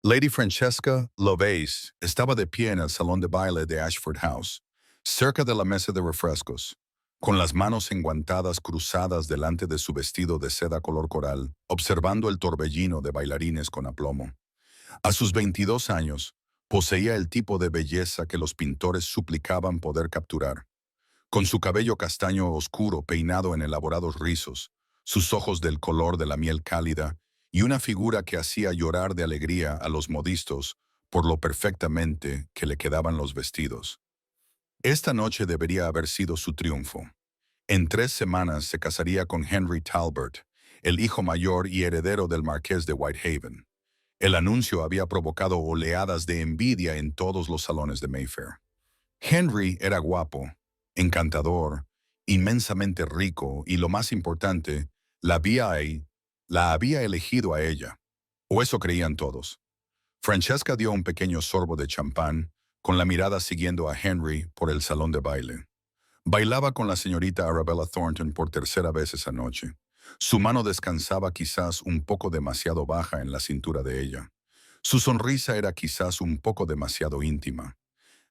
Lady Francesca Lovelace estaba de pie en el salón de baile de Ashford House, cerca de la mesa de refrescos, con las manos enguantadas cruzadas delante de su vestido de seda color coral, observando el torbellino de bailarines con aplomo. A sus 22 años, poseía el tipo de belleza que los pintores suplicaban poder capturar. Con su cabello castaño oscuro peinado en elaborados rizos, sus ojos del color de la miel cálida y una figura que hacía llorar de alegría a los modistos por lo perfectamente que le quedaban los vestidos. Esta noche debería haber sido su triunfo. En 3 semanas se casaría con Henry Talbot, el hijo mayor y heredero del marqués de Whitehaven. El anuncio había provocado oleadas de envidia en todos los salones de Mayfair. Henry era guapo, encantador, inmensamente rico y, lo más importante, la había elegido a ella. O eso creían todos. Francesca dio un pequeño sorbo de champán, con la mirada siguiendo a Henry por el salón de baile. Bailaba con la señorita Arabella Thornton por tercera vez esa noche. Su mano descansaba quizás un poco demasiado baja en la cintura de ella. Su sonrisa era quizás un poco demasiado íntima.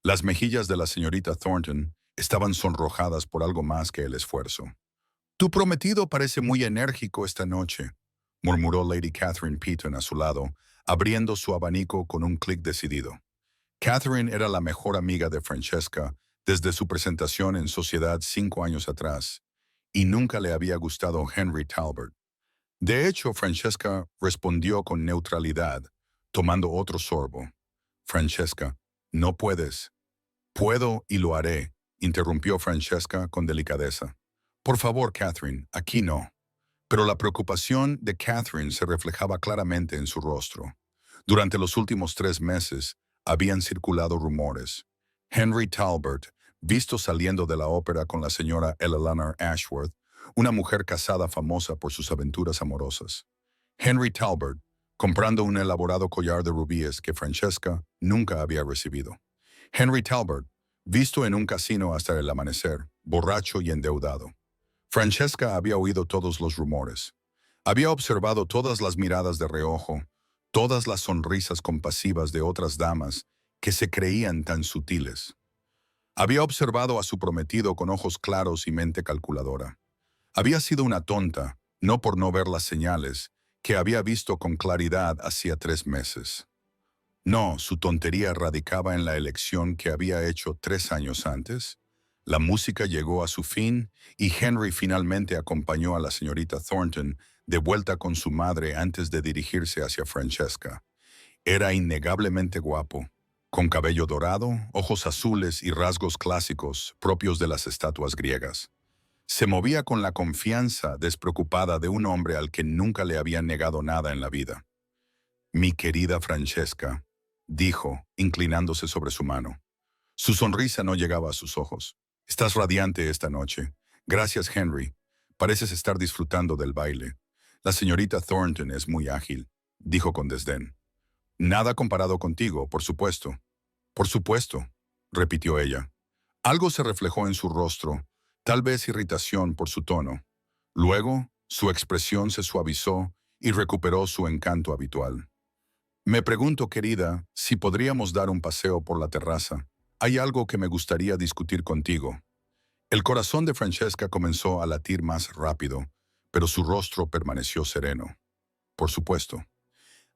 Las mejillas de la señorita Thornton estaban sonrojadas por algo más que el esfuerzo. «Tu prometido parece muy enérgico esta noche», murmuró Lady Catherine Peaton a su lado, abriendo su abanico con un clic decidido. Catherine era la mejor amiga de Francesca desde su presentación en sociedad 5 años atrás, y nunca le había gustado Henry Talbot. De hecho, Francesca respondió con neutralidad, tomando otro sorbo. «Francesca, no puedes». «Puedo y lo haré», interrumpió Francesca con delicadeza. «Por favor, Catherine, aquí no». Pero la preocupación de Catherine se reflejaba claramente en su rostro. Durante los últimos 3 meses habían circulado rumores. Henry Talbot, visto saliendo de la ópera con la señora Eleanor Ashworth, una mujer casada famosa por sus aventuras amorosas. Henry Talbot, comprando un elaborado collar de rubíes que Francesca nunca había recibido. Henry Talbot, visto en un casino hasta el amanecer, borracho y endeudado. Francesca había oído todos los rumores. Había observado todas las miradas de reojo, todas las sonrisas compasivas de otras damas que se creían tan sutiles. Había observado a su prometido con ojos claros y mente calculadora. Había sido una tonta, no por no ver las señales, que había visto con claridad hacía 3 meses. No, su tontería radicaba en la elección que había hecho 3 años antes. La música llegó a su fin y Henry finalmente acompañó a la señorita Thornton de vuelta con su madre antes de dirigirse hacia Francesca. Era innegablemente guapo, con cabello dorado, ojos azules y rasgos clásicos propios de las estatuas griegas. Se movía con la confianza despreocupada de un hombre al que nunca le habían negado nada en la vida. «Mi querida Francesca», dijo, inclinándose sobre su mano. Su sonrisa no llegaba a sus ojos. «Estás radiante esta noche. Gracias, Henry. Pareces estar disfrutando del baile. La señorita Thornton es muy ágil», dijo con desdén. «Nada comparado contigo, por supuesto». «Por supuesto», repitió ella. Algo se reflejó en su rostro, tal vez irritación por su tono. Luego, su expresión se suavizó y recuperó su encanto habitual. «Me pregunto, querida, si podríamos dar un paseo por la terraza. Hay algo que me gustaría discutir contigo». El corazón de Francesca comenzó a latir más rápido, pero su rostro permaneció sereno. «Por supuesto».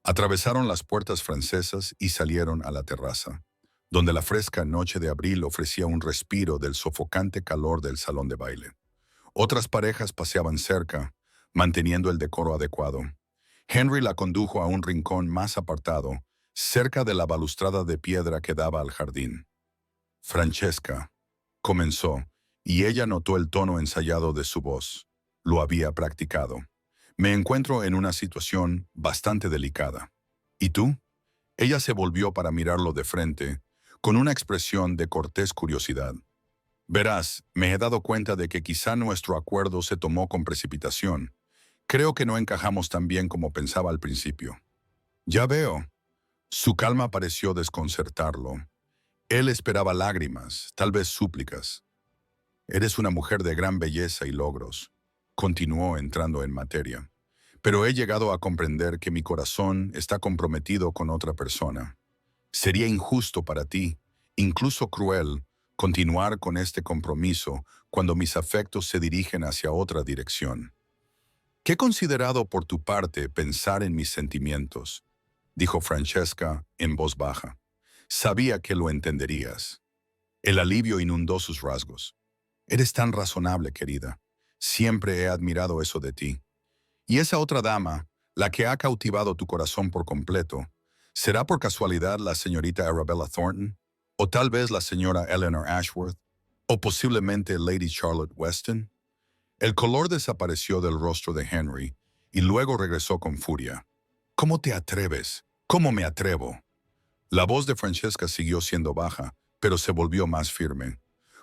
Atravesaron las puertas francesas y salieron a la terraza, donde la fresca noche de abril ofrecía un respiro del sofocante calor del salón de baile. Otras parejas paseaban cerca, manteniendo el decoro adecuado. Henry la condujo a un rincón más apartado, cerca de la balustrada de piedra que daba al jardín. «Francesca», comenzó, y ella notó el tono ensayado de su voz. Lo había practicado. «Me encuentro en una situación bastante delicada». «¿Y tú?». Ella se volvió para mirarlo de frente, con una expresión de cortés curiosidad. «Verás, me he dado cuenta de que quizá nuestro acuerdo se tomó con precipitación. Creo que no encajamos tan bien como pensaba al principio». «Ya veo». Su calma pareció desconcertarlo. Él esperaba lágrimas, tal vez súplicas. «Eres una mujer de gran belleza y logros», continuó entrando en materia. pero he llegado a comprender que mi corazón está comprometido con otra persona. Sería injusto para ti, incluso cruel, continuar con este compromiso cuando mis afectos se dirigen hacia otra dirección. ¿Qué he considerado por tu parte pensar en mis sentimientos?, dijo Francesca en voz baja. Sabía que lo entenderías. El alivio inundó sus rasgos. Eres tan razonable, querida. Siempre he admirado eso de ti. Y esa otra dama, la que ha cautivado tu corazón por completo, ¿será por casualidad la señorita Arabella Thornton? ¿O tal vez la señora Eleanor Ashworth? ¿O posiblemente Lady Charlotte Weston? El color desapareció del rostro de Henry y luego regresó con furia. ¿Cómo te atreves? ¿Cómo me atrevo? La voz de Francesca siguió siendo baja, pero se volvió más firme.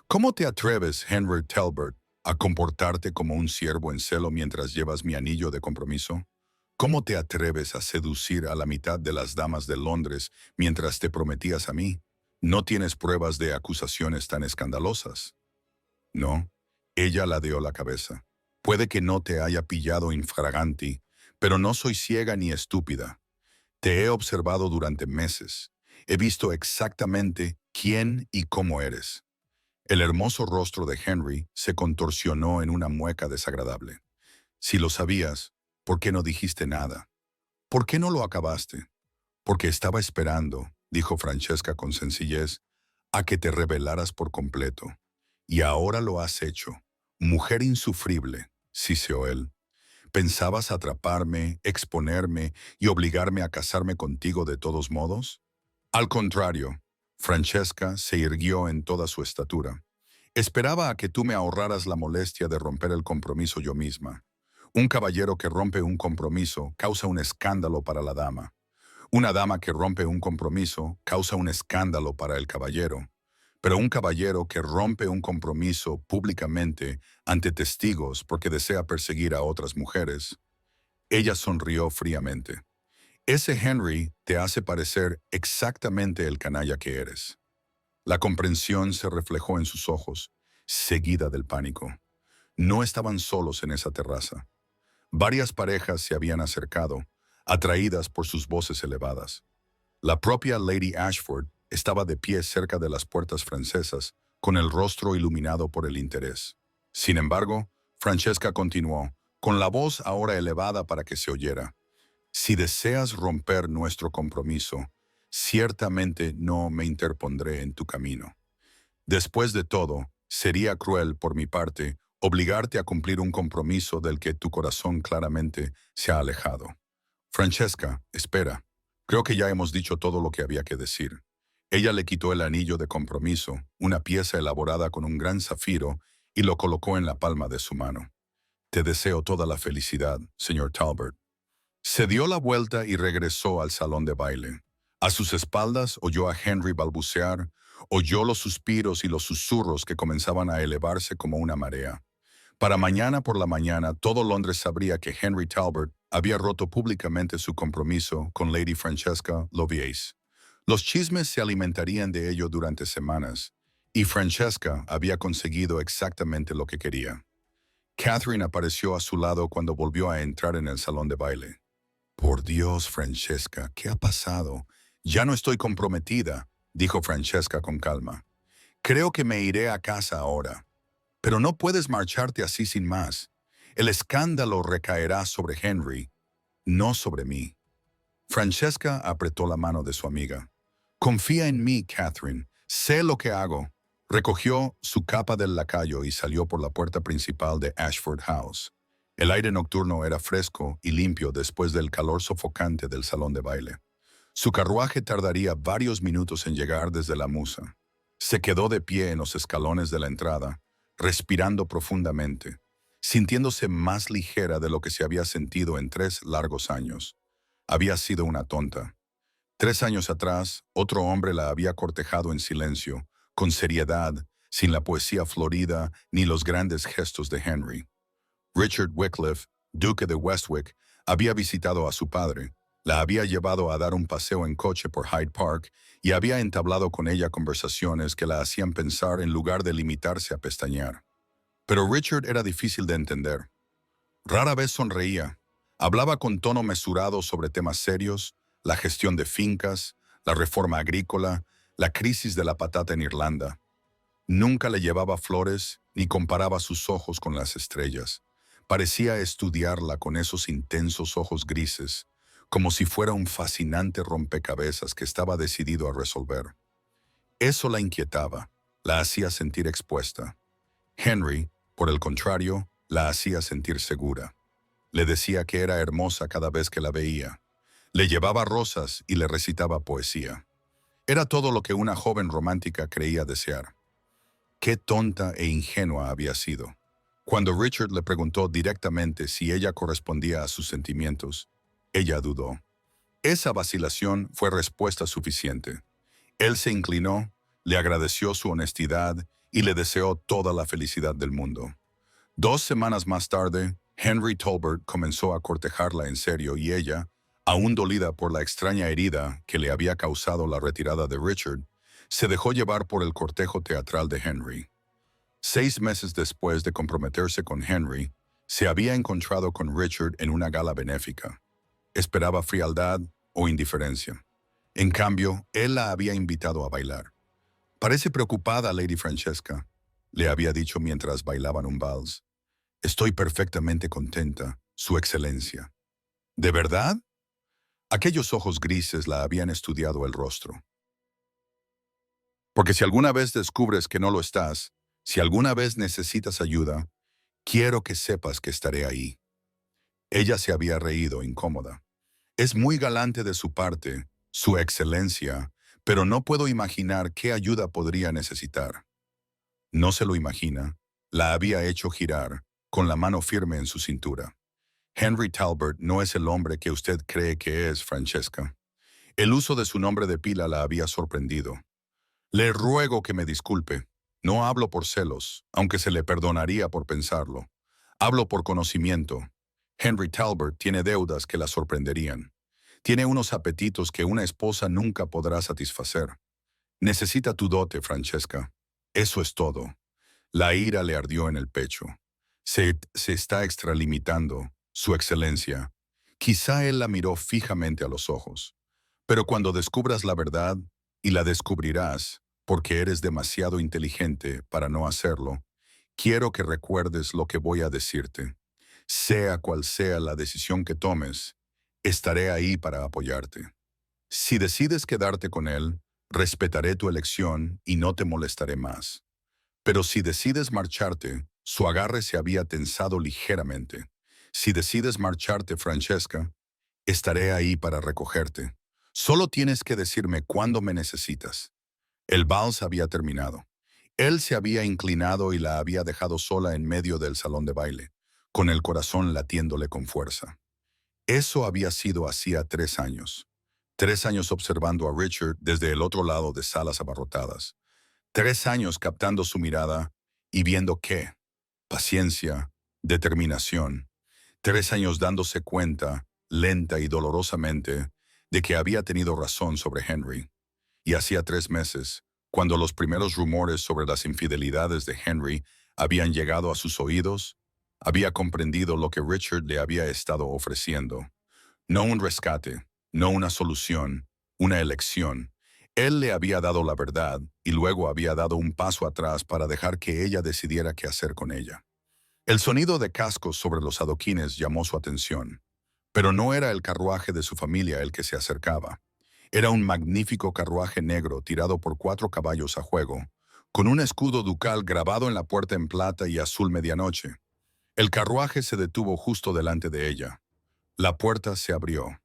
¿Cómo te atreves, Henry Talbot, a comportarte como un siervo en celo mientras llevas mi anillo de compromiso? ¿Cómo te atreves a seducir a la mitad de las damas de Londres mientras te prometías a mí? ¿No tienes pruebas de acusaciones tan escandalosas? No. Ella ladeó la cabeza. Puede que no te haya pillado infraganti, pero no soy ciega ni estúpida. Te he observado durante meses. He visto exactamente quién y cómo eres. El hermoso rostro de Henry se contorsionó en una mueca desagradable. Si lo sabías, ¿por qué no dijiste nada? ¿Por qué no lo acabaste? Porque estaba esperando, dijo Francesca con sencillez, a que te revelaras por completo. Y ahora lo has hecho. Mujer insufrible, siseó él. ¿Pensabas atraparme, exponerme y obligarme a casarme contigo de todos modos? Al contrario, Francesca se irguió en toda su estatura. Esperaba a que tú me ahorraras la molestia de romper el compromiso yo misma. Un caballero que rompe un compromiso causa un escándalo para la dama. Una dama que rompe un compromiso causa un escándalo para el caballero. Pero un caballero que rompe un compromiso públicamente ante testigos porque desea perseguir a otras mujeres. Ella sonrió fríamente. Ese Henry te hace parecer exactamente el canalla que eres. La comprensión se reflejó en sus ojos, seguida del pánico. No estaban solos en esa terraza. Varias parejas se habían acercado, atraídas por sus voces elevadas. La propia Lady Ashford estaba de pie cerca de las puertas francesas, con el rostro iluminado por el interés. Sin embargo, Francesca continuó, con la voz ahora elevada para que se oyera. Si deseas romper nuestro compromiso, ciertamente no me interpondré en tu camino. Después de todo, sería cruel por mi parte obligarte a cumplir un compromiso del que tu corazón claramente se ha alejado. Francesca, espera. Creo que ya hemos dicho todo lo que había que decir. Ella le quitó el anillo de compromiso, una pieza elaborada con un gran zafiro, y lo colocó en la palma de su mano. Te deseo toda la felicidad, señor Talbot. Se dio la vuelta y regresó al salón de baile. A sus espaldas oyó a Henry balbucear, oyó los suspiros y los susurros que comenzaban a elevarse como una marea. Para mañana por la mañana, todo Londres sabría que Henry Talbot había roto públicamente su compromiso con Lady Francesca Loviese. Los chismes se alimentarían de ello durante semanas, y Francesca había conseguido exactamente lo que quería. Catherine apareció a su lado cuando volvió a entrar en el salón de baile. Por Dios, Francesca, ¿qué ha pasado? Ya no estoy comprometida, dijo Francesca con calma. Creo que me iré a casa ahora. Pero no puedes marcharte así sin más. El escándalo recaerá sobre Henry, no sobre mí. Francesca apretó la mano de su amiga. Confía en mí, Catherine. Sé lo que hago. Recogió su capa del lacayo y salió por la puerta principal de Ashford House. El aire nocturno era fresco y limpio después del calor sofocante del salón de baile. Su carruaje tardaría varios minutos en llegar desde la Musa. Se quedó de pie en los escalones de la entrada, respirando profundamente, sintiéndose más ligera de lo que se había sentido en 3 largos años. Había sido una tonta. 3 años atrás, otro hombre la había cortejado en silencio, con seriedad, sin la poesía florida ni los grandes gestos de Henry. Richard Wycliffe, duque de Westwick, había visitado a su padre, la había llevado a dar un paseo en coche por Hyde Park y había entablado con ella conversaciones que la hacían pensar en lugar de limitarse a pestañear. Pero Richard era difícil de entender. Rara vez sonreía. Hablaba con tono mesurado sobre temas serios, la gestión de fincas, la reforma agrícola, la crisis de la patata en Irlanda. Nunca le llevaba flores ni comparaba sus ojos con las estrellas. Parecía estudiarla con esos intensos ojos grises, como si fuera un fascinante rompecabezas que estaba decidido a resolver. Eso la inquietaba, la hacía sentir expuesta. Henry, por el contrario, la hacía sentir segura. Le decía que era hermosa cada vez que la veía. Le llevaba rosas y le recitaba poesía. Era todo lo que una joven romántica creía desear. Qué tonta e ingenua había sido. Cuando Richard le preguntó directamente si ella correspondía a sus sentimientos, ella dudó. Esa vacilación fue respuesta suficiente. Él se inclinó, le agradeció su honestidad y le deseó toda la felicidad del mundo. 2 semanas más tarde, Henry Talbot comenzó a cortejarla en serio y ella, aún dolida por la extraña herida que le había causado la retirada de Richard, se dejó llevar por el cortejo teatral de Henry. 6 meses después de comprometerse con Henry, se había encontrado con Richard en una gala benéfica. Esperaba frialdad o indiferencia. En cambio, él la había invitado a bailar. «Parece preocupada, Lady Francesca», le había dicho mientras bailaban un vals. «Estoy perfectamente contenta, Su Excelencia». «¿De verdad?». Aquellos ojos grises la habían estudiado el rostro. «Porque si alguna vez descubres que no lo estás, si alguna vez necesitas ayuda, quiero que sepas que estaré ahí». Ella se había reído, incómoda. «Es muy galante de su parte, Su Excelencia, pero no puedo imaginar qué ayuda podría necesitar». No se lo imagina. La había hecho girar, con la mano firme en su cintura. «Henry Talbot no es el hombre que usted cree que es, Francesca». El uso de su nombre de pila la había sorprendido. «Le ruego que me disculpe. No hablo por celos, aunque se le perdonaría por pensarlo. Hablo por conocimiento. Henry Talbot tiene deudas que la sorprenderían. Tiene unos apetitos que una esposa nunca podrá satisfacer. Necesita tu dote, Francesca. Eso es todo». La ira le ardió en el pecho. Se está extralimitando, Su Excelencia. Quizá él la miró fijamente a los ojos. «Pero cuando descubras la verdad, y la descubrirás, porque eres demasiado inteligente para no hacerlo, quiero que recuerdes lo que voy a decirte. Sea cual sea la decisión que tomes, estaré ahí para apoyarte. Si decides quedarte con él, respetaré tu elección y no te molestaré más. Pero si decides marcharte», su agarre se había tensado ligeramente. «Si decides marcharte, Francesca, estaré ahí para recogerte. Solo tienes que decirme cuándo me necesitas». El vals había terminado. Él se había inclinado y la había dejado sola en medio del salón de baile, con el corazón latiéndole con fuerza. Eso había sido hacía 3 años. 3 años observando a Richard desde el otro lado de salas abarrotadas. 3 años captando su mirada y viendo qué. Paciencia, determinación. 3 años dándose cuenta, lenta y dolorosamente, de que había tenido razón sobre Henry. Y hacía 3 meses, cuando los primeros rumores sobre las infidelidades de Henry habían llegado a sus oídos, había comprendido lo que Richard le había estado ofreciendo. No un rescate, no una solución, una elección. Él le había dado la verdad y luego había dado un paso atrás para dejar que ella decidiera qué hacer con ella. El sonido de cascos sobre los adoquines llamó su atención. Pero no era el carruaje de su familia el que se acercaba. Era un magnífico carruaje negro tirado por 4 caballos a juego, con un escudo ducal grabado en la puerta en plata y azul medianoche. El carruaje se detuvo justo delante de ella. La puerta se abrió.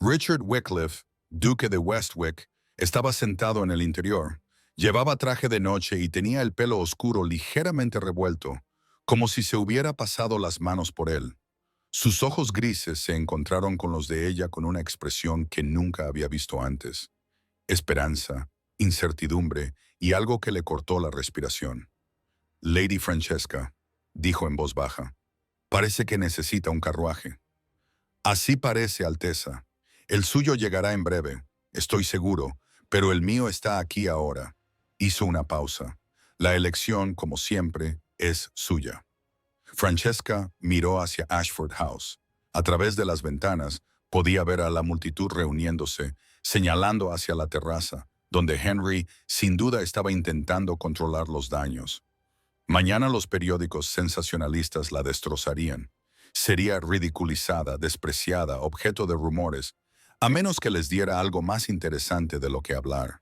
Richard Wycliffe, duque de Westwick, estaba sentado en el interior. Llevaba traje de noche y tenía el pelo oscuro ligeramente revuelto, como si se hubiera pasado las manos por él. Sus ojos grises se encontraron con los de ella con una expresión que nunca había visto antes. Esperanza, incertidumbre y algo que le cortó la respiración. «Lady Francesca», dijo en voz baja, «parece que necesita un carruaje». «Así parece, Alteza. El suyo llegará en breve, estoy seguro, pero el mío está aquí ahora». Hizo una pausa. «La elección, como siempre, es suya». Francesca miró hacia Ashford House. A través de las ventanas podía ver a la multitud reuniéndose, señalando hacia la terraza, donde Henry sin duda estaba intentando controlar los daños. Mañana los periódicos sensacionalistas la destrozarían. Sería ridiculizada, despreciada, objeto de rumores, a menos que les diera algo más interesante de lo que hablar.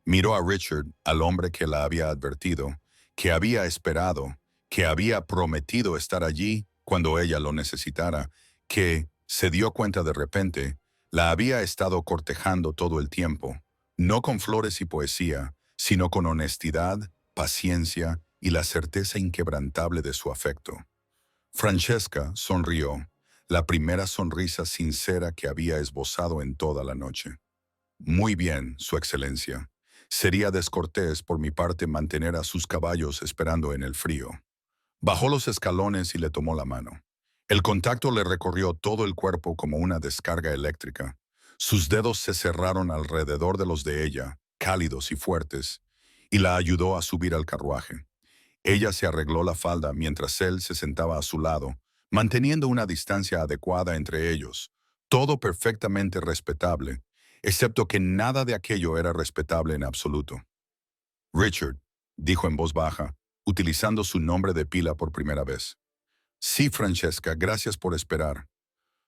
Miró a Richard, al hombre que la había advertido, que había esperado, que había prometido estar allí cuando ella lo necesitara, que, se dio cuenta de repente, la había estado cortejando todo el tiempo, no con flores y poesía, sino con honestidad, paciencia y la certeza inquebrantable de su afecto. Francesca sonrió, la primera sonrisa sincera que había esbozado en toda la noche. Muy bien, Su Excelencia. Sería descortés por mi parte mantener a sus caballos esperando en el frío. Bajó los escalones y le tomó la mano. El contacto le recorrió todo el cuerpo como una descarga eléctrica. Sus dedos se cerraron alrededor de los de ella, cálidos y fuertes, y la ayudó a subir al carruaje. Ella se arregló la falda mientras él se sentaba a su lado, manteniendo una distancia adecuada entre ellos, todo perfectamente respetable, excepto que nada de aquello era respetable en absoluto. Richard, dijo en voz baja, utilizando su nombre de pila por primera vez. Sí, Francesca, gracias por esperar.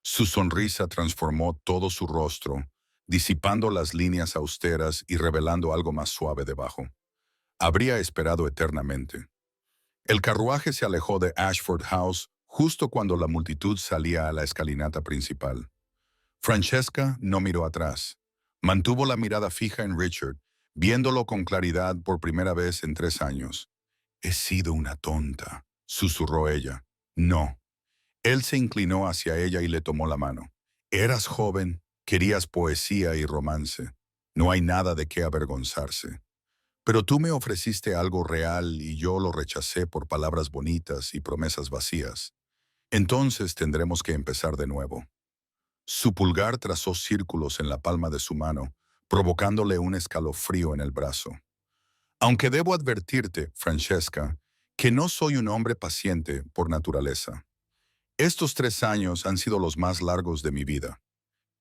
Su sonrisa transformó todo su rostro, disipando las líneas austeras y revelando algo más suave debajo. Habría esperado eternamente. El carruaje se alejó de Ashford House justo cuando la multitud salía a la escalinata principal. Francesca no miró atrás. Mantuvo la mirada fija en Richard, viéndolo con claridad por primera vez en 3 años. «He sido una tonta», susurró ella. «No». Él se inclinó hacia ella y le tomó la mano. «Eras joven, querías poesía y romance. No hay nada de qué avergonzarse. Pero tú me ofreciste algo real y yo lo rechacé por palabras bonitas y promesas vacías. Entonces tendremos que empezar de nuevo». Su pulgar trazó círculos en la palma de su mano, provocándole un escalofrío en el brazo. «Aunque debo advertirte, Francesca, que no soy un hombre paciente por naturaleza. Estos 3 años han sido los más largos de mi vida.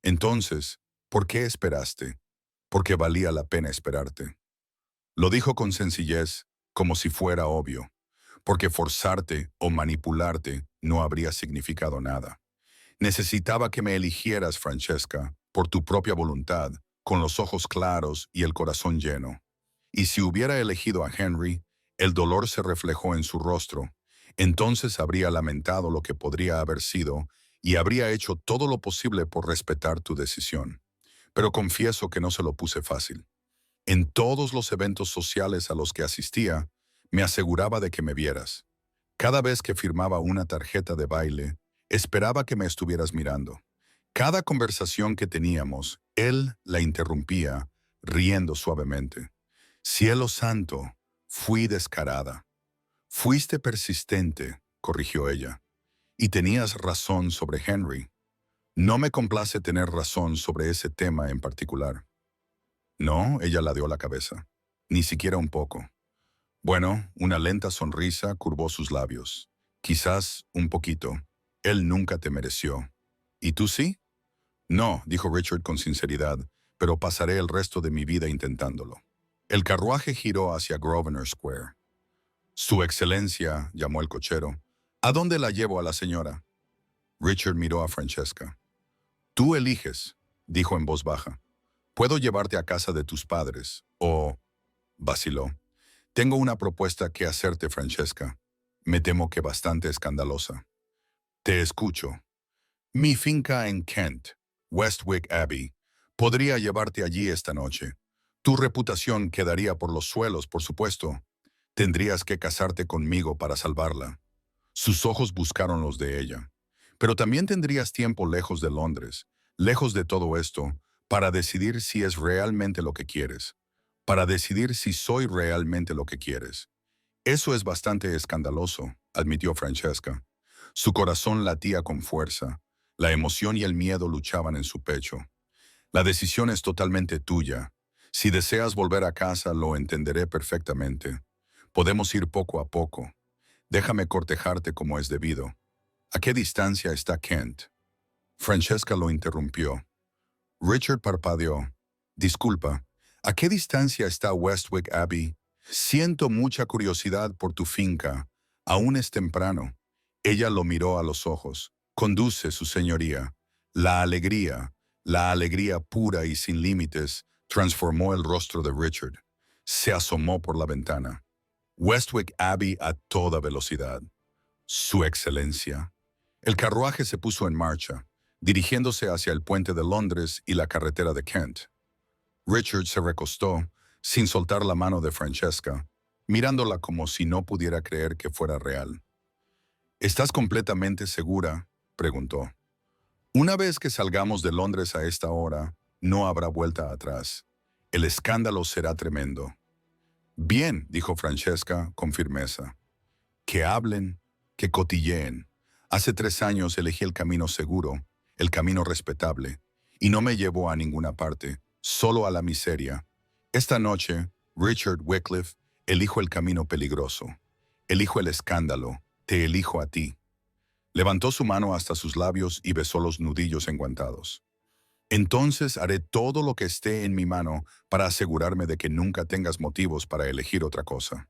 Entonces, ¿por qué esperaste? Porque valía la pena esperarte». Lo dijo con sencillez, como si fuera obvio, porque forzarte o manipularte no habría significado nada. Necesitaba que me eligieras, Francesca, por tu propia voluntad, con los ojos claros y el corazón lleno. Y si hubiera elegido a Henry, el dolor se reflejó en su rostro. Entonces habría lamentado lo que podría haber sido y habría hecho todo lo posible por respetar tu decisión. Pero confieso que no se lo puse fácil. En todos los eventos sociales a los que asistía, me aseguraba de que me vieras. Cada vez que firmaba una tarjeta de baile, esperaba que me estuvieras mirando. Cada conversación que teníamos, él la interrumpía, riendo suavemente. «Cielo santo, fui descarada». «Fuiste persistente», corrigió ella. «Y tenías razón sobre Henry. No me complace tener razón sobre ese tema en particular». «No», ella ladeó la cabeza. «Ni siquiera un poco». Bueno, una lenta sonrisa curvó sus labios. «Quizás un poquito. Él nunca te mereció. ¿Y tú sí?» «No», dijo Richard con sinceridad, «pero pasaré el resto de mi vida intentándolo». El carruaje giró hacia Grosvenor Square. «Su Excelencia», llamó el cochero, «¿a dónde la llevo a la señora?» Richard miró a Francesca. «Tú eliges», dijo en voz baja. «Puedo llevarte a casa de tus padres, o...» vaciló. «Tengo una propuesta que hacerte, Francesca. Me temo que bastante escandalosa». «Te escucho». «Mi finca en Kent, Westwick Abbey. Podría llevarte allí esta noche. Tu reputación quedaría por los suelos, por supuesto. Tendrías que casarte conmigo para salvarla». Sus ojos buscaron los de ella. «Pero también tendrías tiempo lejos de Londres, lejos de todo esto, para decidir si es realmente lo que quieres, para decidir si soy realmente lo que quieres». «Eso es bastante escandaloso», admitió Francesca. Su corazón latía con fuerza. La emoción y el miedo luchaban en su pecho. «La decisión es totalmente tuya. Si deseas volver a casa, lo entenderé perfectamente. Podemos ir poco a poco. Déjame cortejarte como es debido. ¿A qué distancia está Kent?» Francesca lo interrumpió. Richard parpadeó. Disculpa, ¿a qué distancia está Westwick Abbey? Siento mucha curiosidad por tu finca. Aún es temprano. Ella lo miró a los ojos. Conduce, su señoría. La alegría pura y sin límites, transformó el rostro de Richard. Se asomó por la ventana. Westwick Abbey a toda velocidad. Su excelencia. El carruaje se puso en marcha, dirigiéndose hacia el puente de Londres y la carretera de Kent. Richard se recostó, sin soltar la mano de Francesca, mirándola como si no pudiera creer que fuera real. ¿Estás completamente segura?, preguntó. Una vez que salgamos de Londres a esta hora, no habrá vuelta atrás. El escándalo será tremendo. Bien, dijo Francesca con firmeza. Que hablen, que cotilleen. Hace 3 años elegí el camino seguro, el camino respetable, y no me llevó a ninguna parte, solo a la miseria. Esta noche, Richard Wycliffe, elijo el camino peligroso. Elijo el escándalo, te elijo a ti. Levantó su mano hasta sus labios y besó los nudillos enguantados. Entonces haré todo lo que esté en mi mano para asegurarme de que nunca tengas motivos para elegir otra cosa.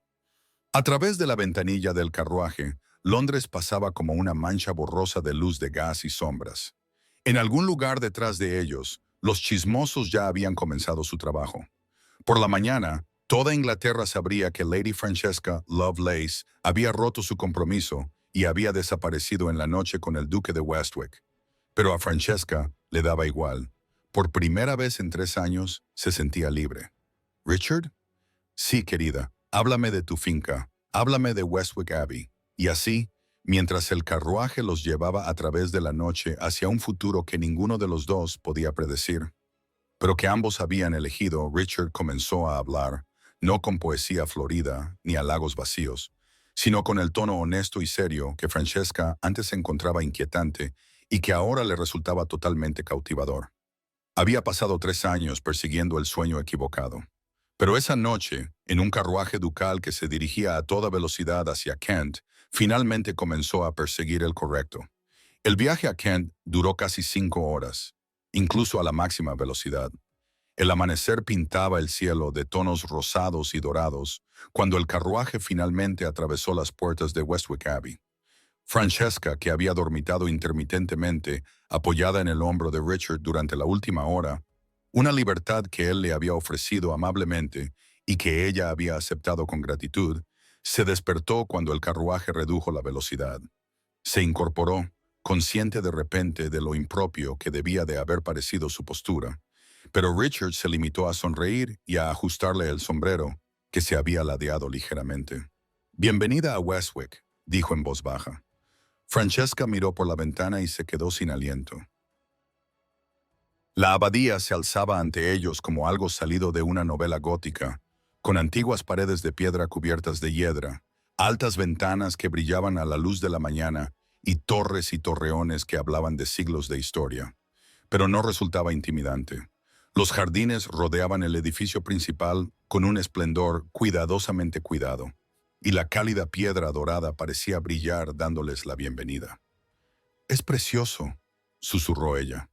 A través de la ventanilla del carruaje, Londres pasaba como una mancha borrosa de luz de gas y sombras. En algún lugar detrás de ellos, los chismosos ya habían comenzado su trabajo. Por la mañana, toda Inglaterra sabría que Lady Francesca Lovelace había roto su compromiso y había desaparecido en la noche con el duque de Westwick. Pero a Francesca le daba igual. Por primera vez en 3 años, se sentía libre. ¿Richard? Sí, querida, háblame de tu finca, háblame de Westwick Abbey. Y así, mientras el carruaje los llevaba a través de la noche hacia un futuro que ninguno de los dos podía predecir, pero que ambos habían elegido, Richard comenzó a hablar, no con poesía florida ni halagos vacíos, sino con el tono honesto y serio que Francesca antes encontraba inquietante y que ahora le resultaba totalmente cautivador. Había pasado 3 años persiguiendo el sueño equivocado. Pero esa noche, en un carruaje ducal que se dirigía a toda velocidad hacia Kent, finalmente comenzó a perseguir el correcto. El viaje a Kent duró casi 5 horas, incluso a la máxima velocidad. El amanecer pintaba el cielo de tonos rosados y dorados cuando el carruaje finalmente atravesó las puertas de Westwick Abbey. Francesca, que había dormitado intermitentemente, apoyada en el hombro de Richard durante la última hora, una libertad que él le había ofrecido amablemente y que ella había aceptado con gratitud, se despertó cuando el carruaje redujo la velocidad. Se incorporó, consciente de repente de lo impropio que debía de haber parecido su postura, pero Richard se limitó a sonreír y a ajustarle el sombrero, que se había ladeado ligeramente. «Bienvenida a Westwick», dijo en voz baja. Francesca miró por la ventana y se quedó sin aliento. La abadía se alzaba ante ellos como algo salido de una novela gótica, con antiguas paredes de piedra cubiertas de hiedra, altas ventanas que brillaban a la luz de la mañana y torreones que hablaban de siglos de historia. Pero no resultaba intimidante. Los jardines rodeaban el edificio principal con un esplendor cuidadosamente cuidado, y la cálida piedra dorada parecía brillar dándoles la bienvenida. «Es precioso», susurró ella.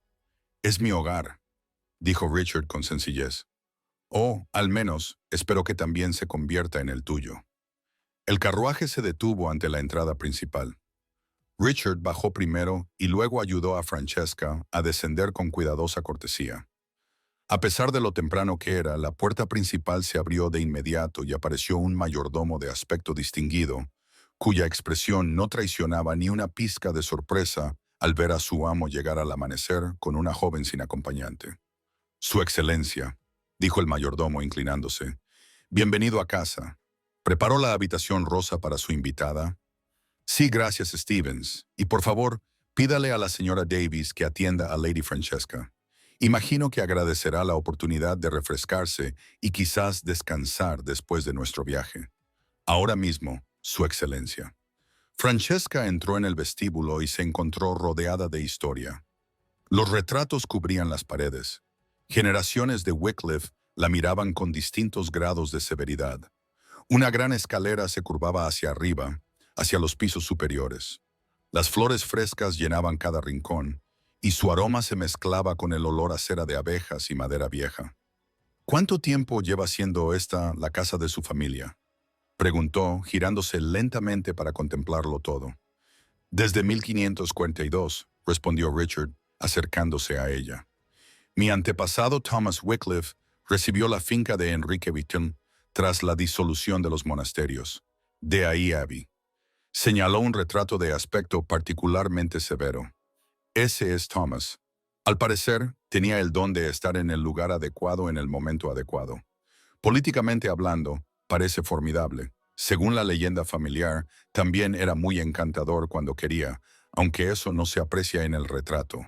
«Es mi hogar», dijo Richard con sencillez. «Oh, al menos, espero que también se convierta en el tuyo». El carruaje se detuvo ante la entrada principal. Richard bajó primero y luego ayudó a Francesca a descender con cuidadosa cortesía. A pesar de lo temprano que era, la puerta principal se abrió de inmediato y apareció un mayordomo de aspecto distinguido, cuya expresión no traicionaba ni una pizca de sorpresa al ver a su amo llegar al amanecer con una joven sin acompañante. «Su excelencia», dijo el mayordomo inclinándose, «bienvenido a casa. ¿Preparó la habitación rosa para su invitada?» «Sí, gracias, Stevens. Y por favor, pídale a la señora Davies que atienda a Lady Francesca. Imagino que agradecerá la oportunidad de refrescarse y quizás descansar después de nuestro viaje. Ahora mismo, su excelencia». Francesca entró en el vestíbulo y se encontró rodeada de historia. Los retratos cubrían las paredes. Generaciones de Wycliffe la miraban con distintos grados de severidad. Una gran escalera se curvaba hacia arriba, hacia los pisos superiores. Las flores frescas llenaban cada rincón, y su aroma se mezclaba con el olor a cera de abejas y madera vieja. ¿Cuánto tiempo lleva siendo esta la casa de su familia?, preguntó, girándose lentamente para contemplarlo todo. Desde 1542, respondió Richard, acercándose a ella. Mi antepasado Thomas Wycliffe recibió la finca de Enrique Witton tras la disolución de los monasterios. De ahí Abbey. Señaló un retrato de aspecto particularmente severo. Ese es Thomas. Al parecer, tenía el don de estar en el lugar adecuado en el momento adecuado. Políticamente hablando, parece formidable. Según la leyenda familiar, también era muy encantador cuando quería, aunque eso no se aprecia en el retrato.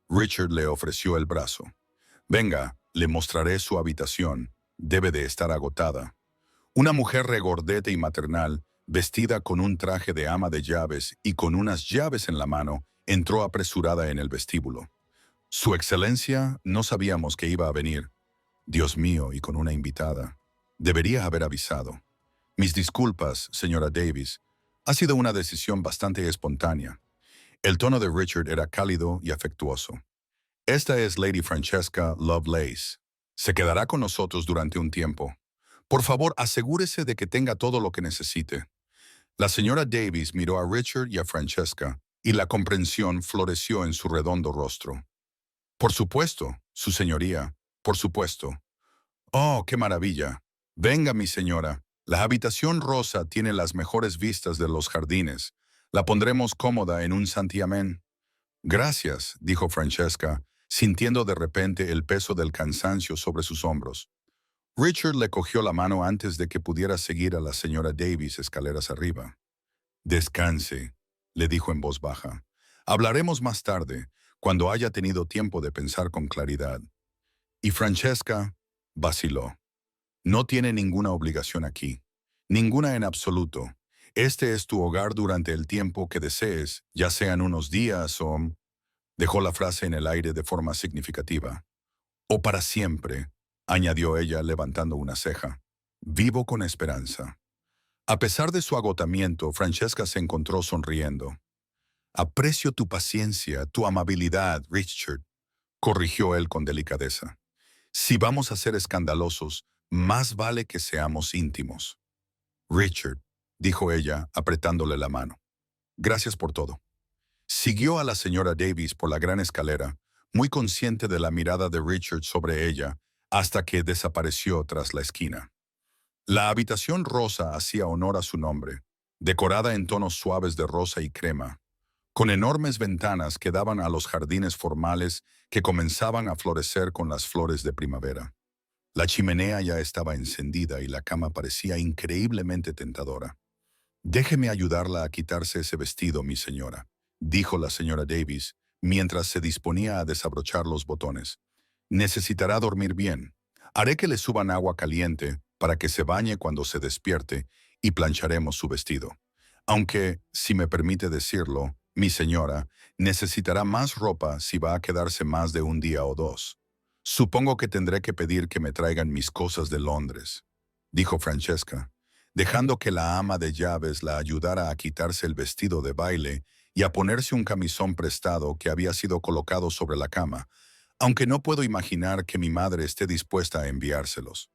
Richard le ofreció el brazo. Venga, le mostraré su habitación. Debe de estar agotada. Una mujer regordeta y maternal, vestida con un traje de ama de llaves y con unas llaves en la mano, entró apresurada en el vestíbulo. Su excelencia, no sabíamos que iba a venir. Dios mío, y con una invitada. Debería haber avisado. Mis disculpas, señora Davis. Ha sido una decisión bastante espontánea. El tono de Richard era cálido y afectuoso. Esta es Lady Francesca Lovelace. Se quedará con nosotros durante un tiempo. Por favor, asegúrese de que tenga todo lo que necesite. La señora Davis miró a Richard y a Francesca, y la comprensión floreció en su redondo rostro. Por supuesto, su señoría, por supuesto. Oh, qué maravilla. Venga, mi señora. La habitación rosa tiene las mejores vistas de los jardines. La pondremos cómoda en un santiamén. Gracias, dijo Francesca, sintiendo de repente el peso del cansancio sobre sus hombros. Richard le cogió la mano antes de que pudiera seguir a la señora Davis escaleras arriba. Descanse, le dijo en voz baja. Hablaremos más tarde, cuando haya tenido tiempo de pensar con claridad. Y Francesca vaciló. No tiene ninguna obligación aquí. Ninguna en absoluto. Este es tu hogar durante el tiempo que desees, ya sean unos días o... Dejó la frase en el aire de forma significativa. O para siempre, añadió ella levantando una ceja. Vivo con esperanza. A pesar de su agotamiento, Francesca se encontró sonriendo. Aprecio tu paciencia, tu amabilidad, Richard, corrigió él con delicadeza. Si vamos a ser escandalosos, más vale que seamos íntimos. Richard, dijo ella, apretándole la mano. Gracias por todo. Siguió a la señora Davis por la gran escalera, muy consciente de la mirada de Richard sobre ella, hasta que desapareció tras la esquina. La habitación rosa hacía honor a su nombre, decorada en tonos suaves de rosa y crema, con enormes ventanas que daban a los jardines formales que comenzaban a florecer con las flores de primavera. La chimenea ya estaba encendida y la cama parecía increíblemente tentadora. Déjeme ayudarla a quitarse ese vestido, mi señora, dijo la señora Davis, mientras se disponía a desabrochar los botones. Necesitará dormir bien. Haré que le suban agua caliente para que se bañe cuando se despierte y plancharemos su vestido. Aunque, si me permite decirlo, mi señora, necesitará más ropa si va a quedarse más de un día o dos. Supongo que tendré que pedir que me traigan mis cosas de Londres, dijo Francesca, dejando que la ama de llaves la ayudara a quitarse el vestido de baile y a ponerse un camisón prestado que había sido colocado sobre la cama, aunque no puedo imaginar que mi madre esté dispuesta a enviárselos.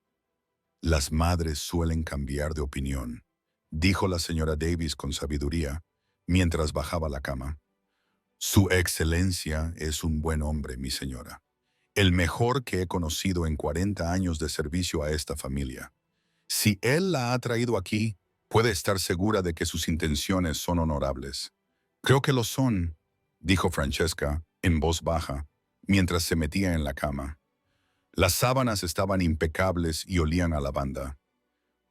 Las madres suelen cambiar de opinión, dijo la señora Davis con sabiduría, mientras bajaba la cama. Su excelencia es un buen hombre, mi señora. El mejor que he conocido en 40 años de servicio a esta familia. Si él la ha traído aquí, puede estar segura de que sus intenciones son honorables. Creo que lo son, dijo Francesca, en voz baja, mientras se metía en la cama. Las sábanas estaban impecables y olían a lavanda.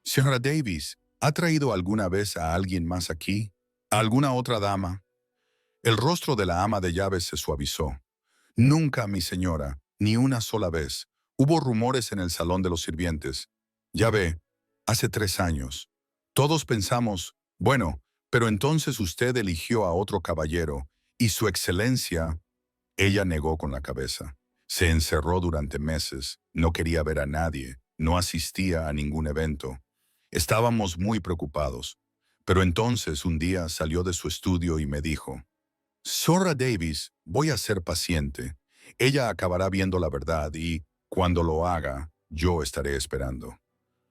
Señora Davis, ¿ha traído alguna vez a alguien más aquí? ¿A alguna otra dama? El rostro de la ama de llaves se suavizó. Nunca, mi señora, ni una sola vez. Hubo rumores en el salón de los sirvientes. Ya ve, hace 3 años. Todos pensamos, bueno, pero entonces usted eligió a otro caballero, y su excelencia... Ella negó con la cabeza. Se encerró durante meses, no quería ver a nadie, no asistía a ningún evento. Estábamos muy preocupados. Pero entonces un día salió de su estudio y me dijo, Zora Davis, voy a ser paciente. Ella acabará viendo la verdad y, cuando lo haga, yo estaré esperando.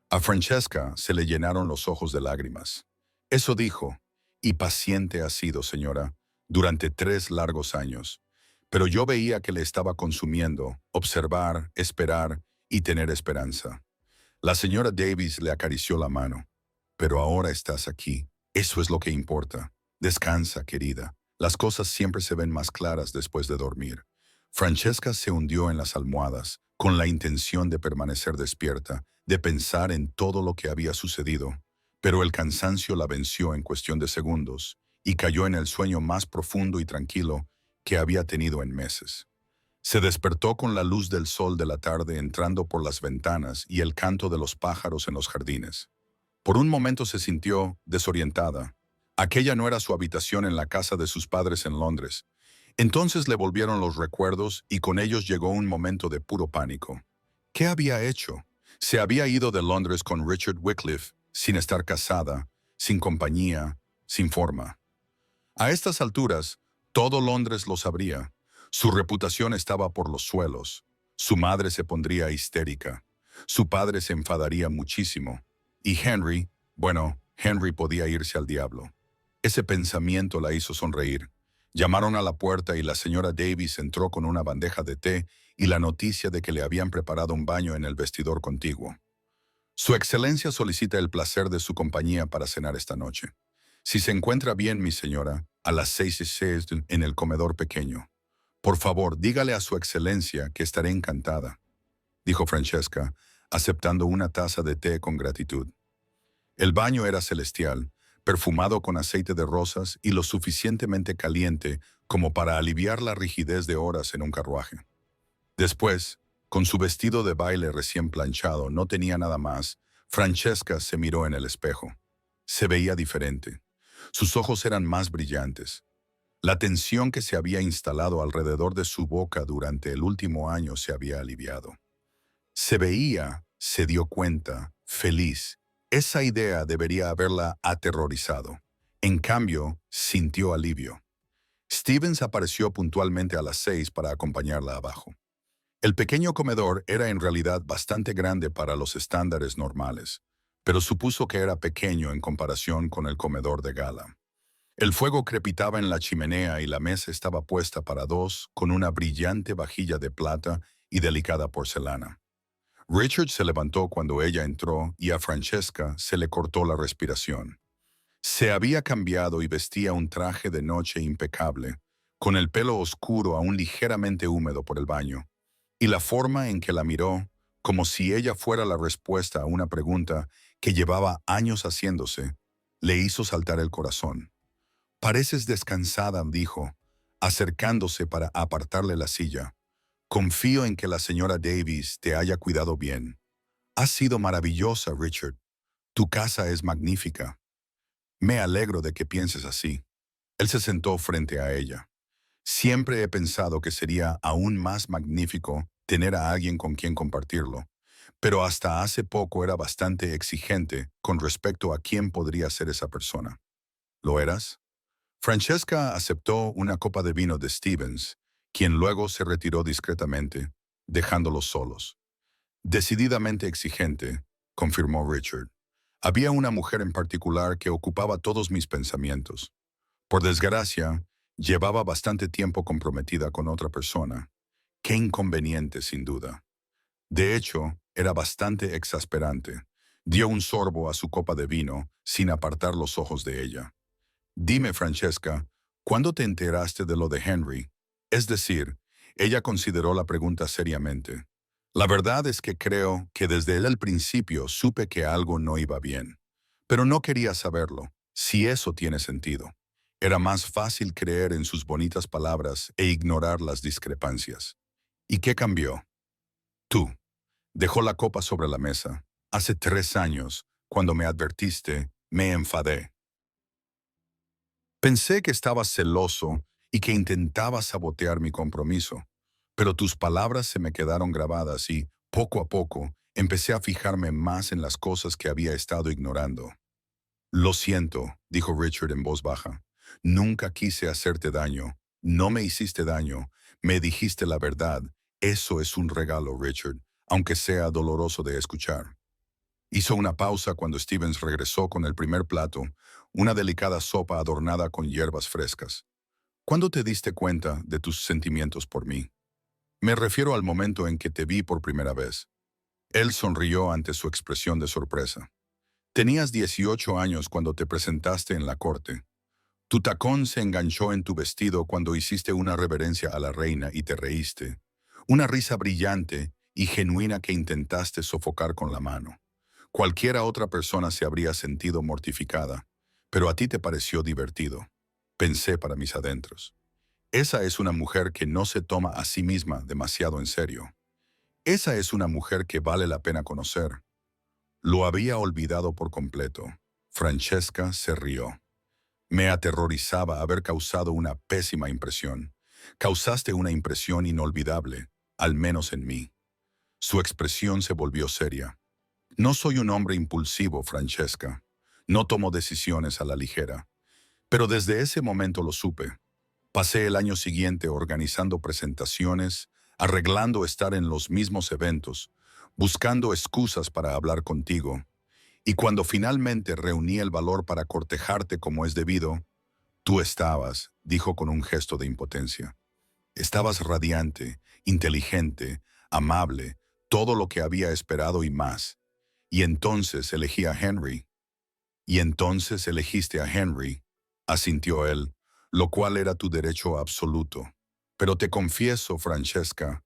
A Francesca se le llenaron los ojos de lágrimas. Eso dijo, y paciente ha sido, señora, durante 3 largos años. Pero yo veía que le estaba consumiendo, observar, esperar y tener esperanza. La señora Davis le acarició la mano. Pero ahora estás aquí. Eso es lo que importa. Descansa, querida. Las cosas siempre se ven más claras después de dormir. Francesca se hundió en las almohadas, con la intención de permanecer despierta, de pensar en todo lo que había sucedido. Pero el cansancio la venció en cuestión de segundos, y cayó en el sueño más profundo y tranquilo que había tenido en meses. Se despertó con la luz del sol de la tarde entrando por las ventanas y el canto de los pájaros en los jardines. Por un momento se sintió desorientada. Aquella no era su habitación en la casa de sus padres en Londres. Entonces le volvieron los recuerdos y con ellos llegó un momento de puro pánico. ¿Qué había hecho? Se había ido de Londres con Richard Wycliffe, sin estar casada, sin compañía, sin forma. A estas alturas, todo Londres lo sabría. Su reputación estaba por los suelos. Su madre se pondría histérica. Su padre se enfadaría muchísimo. Y Henry, bueno, Henry podía irse al diablo. Ese pensamiento la hizo sonreír. Llamaron a la puerta y la señora Davis entró con una bandeja de té y la noticia de que le habían preparado un baño en el vestidor contiguo. Su excelencia solicita el placer de su compañía para cenar esta noche. Si se encuentra bien, mi señora, a las 6:06 en el comedor pequeño. Por favor, dígale a su excelencia que estaré encantada, dijo Francesca, aceptando una taza de té con gratitud. El baño era celestial, perfumado con aceite de rosas y lo suficientemente caliente como para aliviar la rigidez de horas en un carruaje. Después, con su vestido de baile recién planchado, no tenía nada más, Francesca se miró en el espejo. Se veía diferente. Sus ojos eran más brillantes. La tensión que se había instalado alrededor de su boca durante el último año se había aliviado. Se veía, se dio cuenta, feliz. Esa idea debería haberla aterrorizado. En cambio, sintió alivio. Stevens apareció puntualmente a las 6 para acompañarla abajo. El pequeño comedor era en realidad bastante grande para los estándares normales, pero supuso que era pequeño en comparación con el comedor de gala. El fuego crepitaba en la chimenea y la mesa estaba puesta para dos con una brillante vajilla de plata y delicada porcelana. Richard se levantó cuando ella entró y a Francesca se le cortó la respiración. Se había cambiado y vestía un traje de noche impecable, con el pelo oscuro aún ligeramente húmedo por el baño, y la forma en que la miró, como si ella fuera la respuesta a una pregunta que llevaba años haciéndose, le hizo saltar el corazón. «Pareces descansada», dijo, acercándose para apartarle la silla. «Confío en que la señora Davis te haya cuidado bien. Has sido maravillosa, Richard. Tu casa es magnífica. Me alegro de que pienses así». Él se sentó frente a ella. «Siempre he pensado que sería aún más magnífico tener a alguien con quien compartirlo, pero hasta hace poco era bastante exigente con respecto a quién podría ser esa persona. ¿Lo eras?» Francesca aceptó una copa de vino de Stevens, quien luego se retiró discretamente, dejándolos solos. «Decididamente exigente», confirmó Richard. «Había una mujer en particular que ocupaba todos mis pensamientos. Por desgracia, llevaba bastante tiempo comprometida con otra persona. Qué inconveniente, sin duda. De hecho, era bastante exasperante». Dio un sorbo a su copa de vino, sin apartar los ojos de ella. «Dime, Francesca, ¿cuándo te enteraste de lo de Henry?» Es decir, ella consideró la pregunta seriamente. «La verdad es que creo que desde el principio supe que algo no iba bien. Pero no quería saberlo, si eso tiene sentido. Era más fácil creer en sus bonitas palabras e ignorar las discrepancias. ¿Y qué cambió?» «Tú». Dejó la copa sobre la mesa. «Hace 3 años, cuando me advertiste, me enfadé. Pensé que estabas celoso y que intentabas sabotear mi compromiso, pero tus palabras se me quedaron grabadas y, poco a poco, empecé a fijarme más en las cosas que había estado ignorando». «Lo siento», dijo Richard en voz baja. «Nunca quise hacerte daño, No me hiciste daño, me dijiste la verdad. Eso es un regalo, Richard, aunque sea doloroso de escuchar. Hizo una pausa cuando Stevens regresó con el primer plato, una delicada sopa adornada con hierbas frescas. ¿Cuándo te diste cuenta de tus sentimientos por mí? Me refiero al momento en que te vi por primera vez. Él sonrió ante su expresión de sorpresa. Tenías 18 años cuando te presentaste en la corte. Tu tacón se enganchó en tu vestido cuando hiciste una reverencia a la reina y te reíste. Una risa brillante y genuina que intentaste sofocar con la mano. Cualquiera otra persona se habría sentido mortificada, pero a ti te pareció divertido. Pensé para mis adentros. Esa es una mujer que no se toma a sí misma demasiado en serio. Esa es una mujer que vale la pena conocer. Lo había olvidado por completo. Francesca se rió. Me aterrorizaba haber causado una pésima impresión. Causaste una impresión inolvidable, al menos en mí. Su expresión se volvió seria. No soy un hombre impulsivo, Francesca. No tomo decisiones a la ligera. Pero desde ese momento lo supe. Pasé el año siguiente organizando presentaciones, arreglando estar en los mismos eventos, buscando excusas para hablar contigo. Y cuando finalmente reuní el valor para cortejarte como es debido, tú estabas, dijo con un gesto de impotencia. Estabas radiante, inteligente, amable, todo lo que había esperado y más. Y entonces elegí a Henry. Y entonces elegiste a Henry, asintió él, lo cual era tu derecho absoluto. Pero te confieso, Francesca,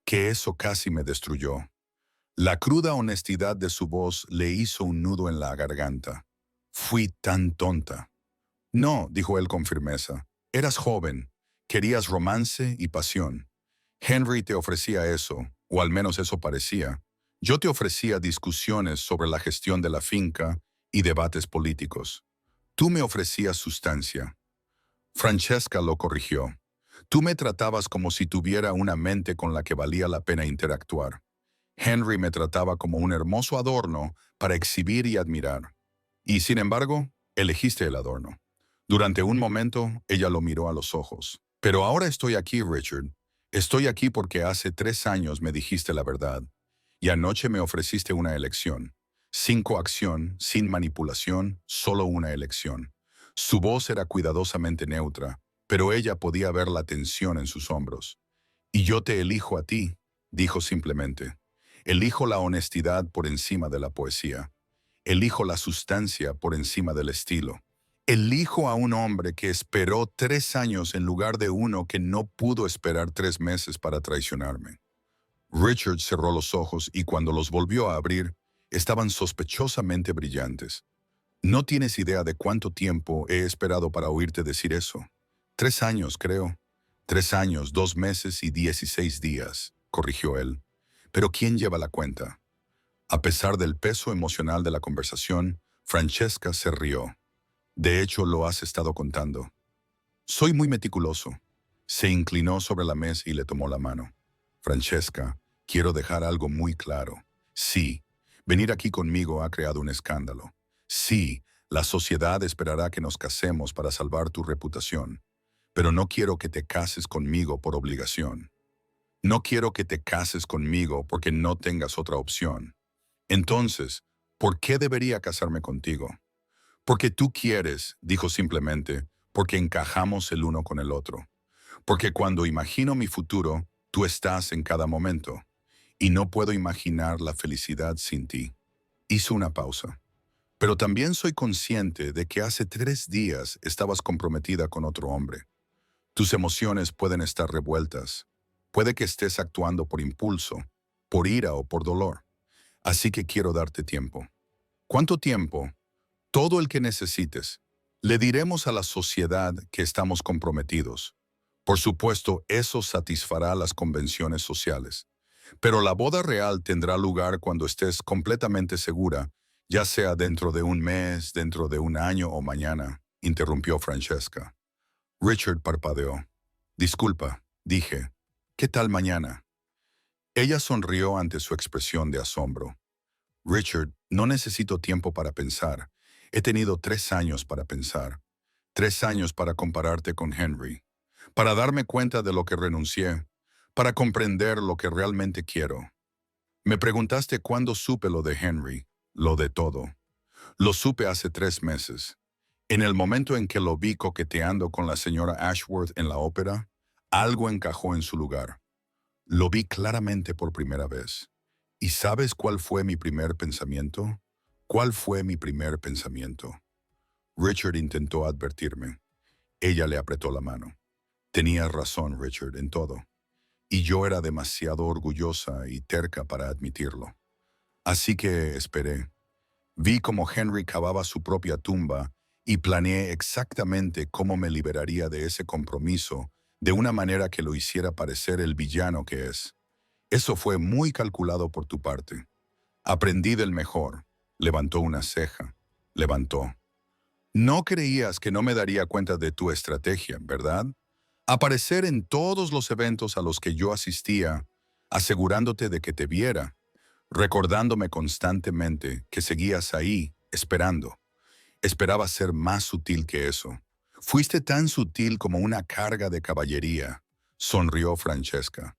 que eso casi me destruyó. La cruda honestidad de su voz le hizo un nudo en la garganta. Fui tan tonta. No, dijo él con firmeza. Eras joven, querías romance y pasión. Henry te ofrecía eso, o al menos eso parecía. Yo te ofrecía discusiones sobre la gestión de la finca y debates políticos. Tú me ofrecías sustancia. Francesca lo corrigió. Tú me tratabas como si tuviera una mente con la que valía la pena interactuar. Henry me trataba como un hermoso adorno para exhibir y admirar. Y sin embargo, elegiste el adorno. Durante un momento, ella lo miró a los ojos. Pero ahora estoy aquí, Richard. Estoy aquí porque hace 3 años me dijiste la verdad. Y anoche me ofreciste una elección. Sin coacción, sin manipulación, solo una elección. Su voz era cuidadosamente neutra, pero ella podía ver la tensión en sus hombros. Y yo te elijo a ti, dijo simplemente. Elijo la honestidad por encima de la poesía. Elijo la sustancia por encima del estilo. Elijo a un hombre que esperó 3 años en lugar de uno que no pudo esperar 3 meses para traicionarme. Richard cerró los ojos y cuando los volvió a abrir, estaban sospechosamente brillantes. No tienes idea de cuánto tiempo he esperado para oírte decir eso. 3 años, creo. 3 años, 2 meses y 16 días, corrigió él. Pero ¿quién lleva la cuenta? A pesar del peso emocional de la conversación, Francesca se rió. De hecho, lo has estado contando. Soy muy meticuloso. Se inclinó sobre la mesa y le tomó la mano. Francesca, quiero dejar algo muy claro. Sí, venir aquí conmigo ha creado un escándalo. Sí, la sociedad esperará que nos casemos para salvar tu reputación. Pero no quiero que te cases conmigo por obligación. No quiero que te cases conmigo porque no tengas otra opción. Entonces, ¿por qué debería casarme contigo? Porque tú quieres, dijo simplemente, porque encajamos el uno con el otro. Porque cuando imagino mi futuro, tú estás en cada momento. Y no puedo imaginar la felicidad sin ti. Hizo una pausa. Pero también soy consciente de que hace 3 días estabas comprometida con otro hombre. Tus emociones pueden estar revueltas. Puede que estés actuando por impulso, por ira o por dolor. Así que quiero darte tiempo. ¿Cuánto tiempo? Todo el que necesites. Le diremos a la sociedad que estamos comprometidos. Por supuesto, eso satisfará las convenciones sociales. Pero la boda real tendrá lugar cuando estés completamente segura, ya sea dentro de un mes, dentro de un año o mañana, interrumpió Francesca. Richard parpadeó. Disculpa, dije. ¿Qué tal mañana? Ella sonrió ante su expresión de asombro. Richard, no necesito tiempo para pensar. He tenido 3 años para pensar. 3 años para compararte con Henry. para darme cuenta de lo que renuncié, para comprender lo que realmente quiero. Me preguntaste cuándo supe lo de Henry, lo de todo. Lo supe hace 3 meses. En el momento en que lo vi coqueteando con la señora Ashworth en la ópera, algo encajó en su lugar. Lo vi claramente por primera vez. ¿Y sabes cuál fue mi primer pensamiento? ¿Cuál fue mi primer pensamiento? Richard intentó advertirme. Ella le apretó la mano. Tenías razón, Richard, en todo. Y yo era demasiado orgullosa y terca para admitirlo. Así que esperé. Vi cómo Henry cavaba su propia tumba y planeé exactamente cómo me liberaría de ese compromiso de una manera que lo hiciera parecer el villano que es. Eso fue muy calculado por tu parte. Aprendí del mejor. Levantó una ceja. Levantó. No creías que no me daría cuenta de tu estrategia, ¿verdad? Aparecer en todos los eventos a los que yo asistía, asegurándote de que te viera, recordándome constantemente que seguías ahí, esperando. Esperaba ser más sutil que eso. Fuiste tan sutil como una carga de caballería, sonrió Francesca.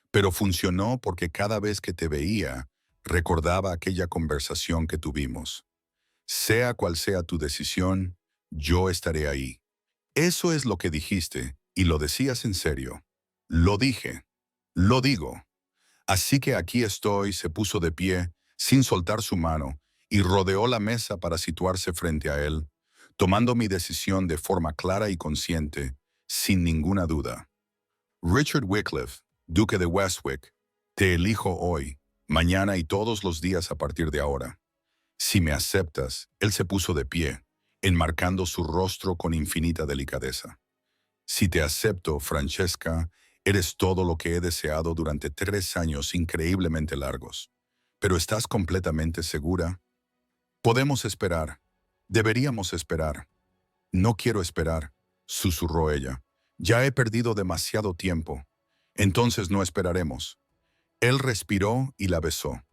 Pero funcionó porque cada vez que te veía, recordaba aquella conversación que tuvimos. Sea cual sea tu decisión, yo estaré ahí. Eso es lo que dijiste, y lo decías en serio. Lo dije. Lo digo. Así que aquí estoy, se puso de pie, sin soltar su mano, y rodeó la mesa para situarse frente a él, tomando mi decisión de forma clara y consciente, sin ninguna duda. Richard Wycliffe, Duque de Westwick, te elijo hoy, mañana y todos los días a partir de ahora. Si me aceptas, él se puso de pie, enmarcando su rostro con infinita delicadeza. Si te acepto, Francesca, eres todo lo que he deseado durante 3 años increíblemente largos. ¿Pero estás completamente segura? Podemos esperar. Deberíamos esperar. No quiero esperar, susurró ella. Ya he perdido demasiado tiempo. Entonces no esperaremos. Él respiró y la besó.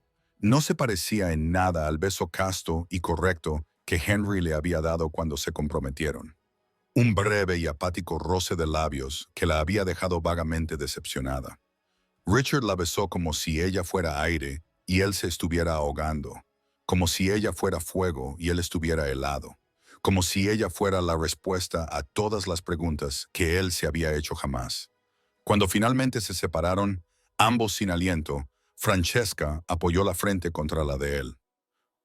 No se parecía en nada al beso casto y correcto que Henry le había dado cuando se comprometieron. Un breve y apático roce de labios que la había dejado vagamente decepcionada. Richard la besó como si ella fuera aire y él se estuviera ahogando, como si ella fuera fuego y él estuviera helado, como si ella fuera la respuesta a todas las preguntas que él se había hecho jamás. Cuando finalmente se separaron, ambos sin aliento, Francesca apoyó la frente contra la de él.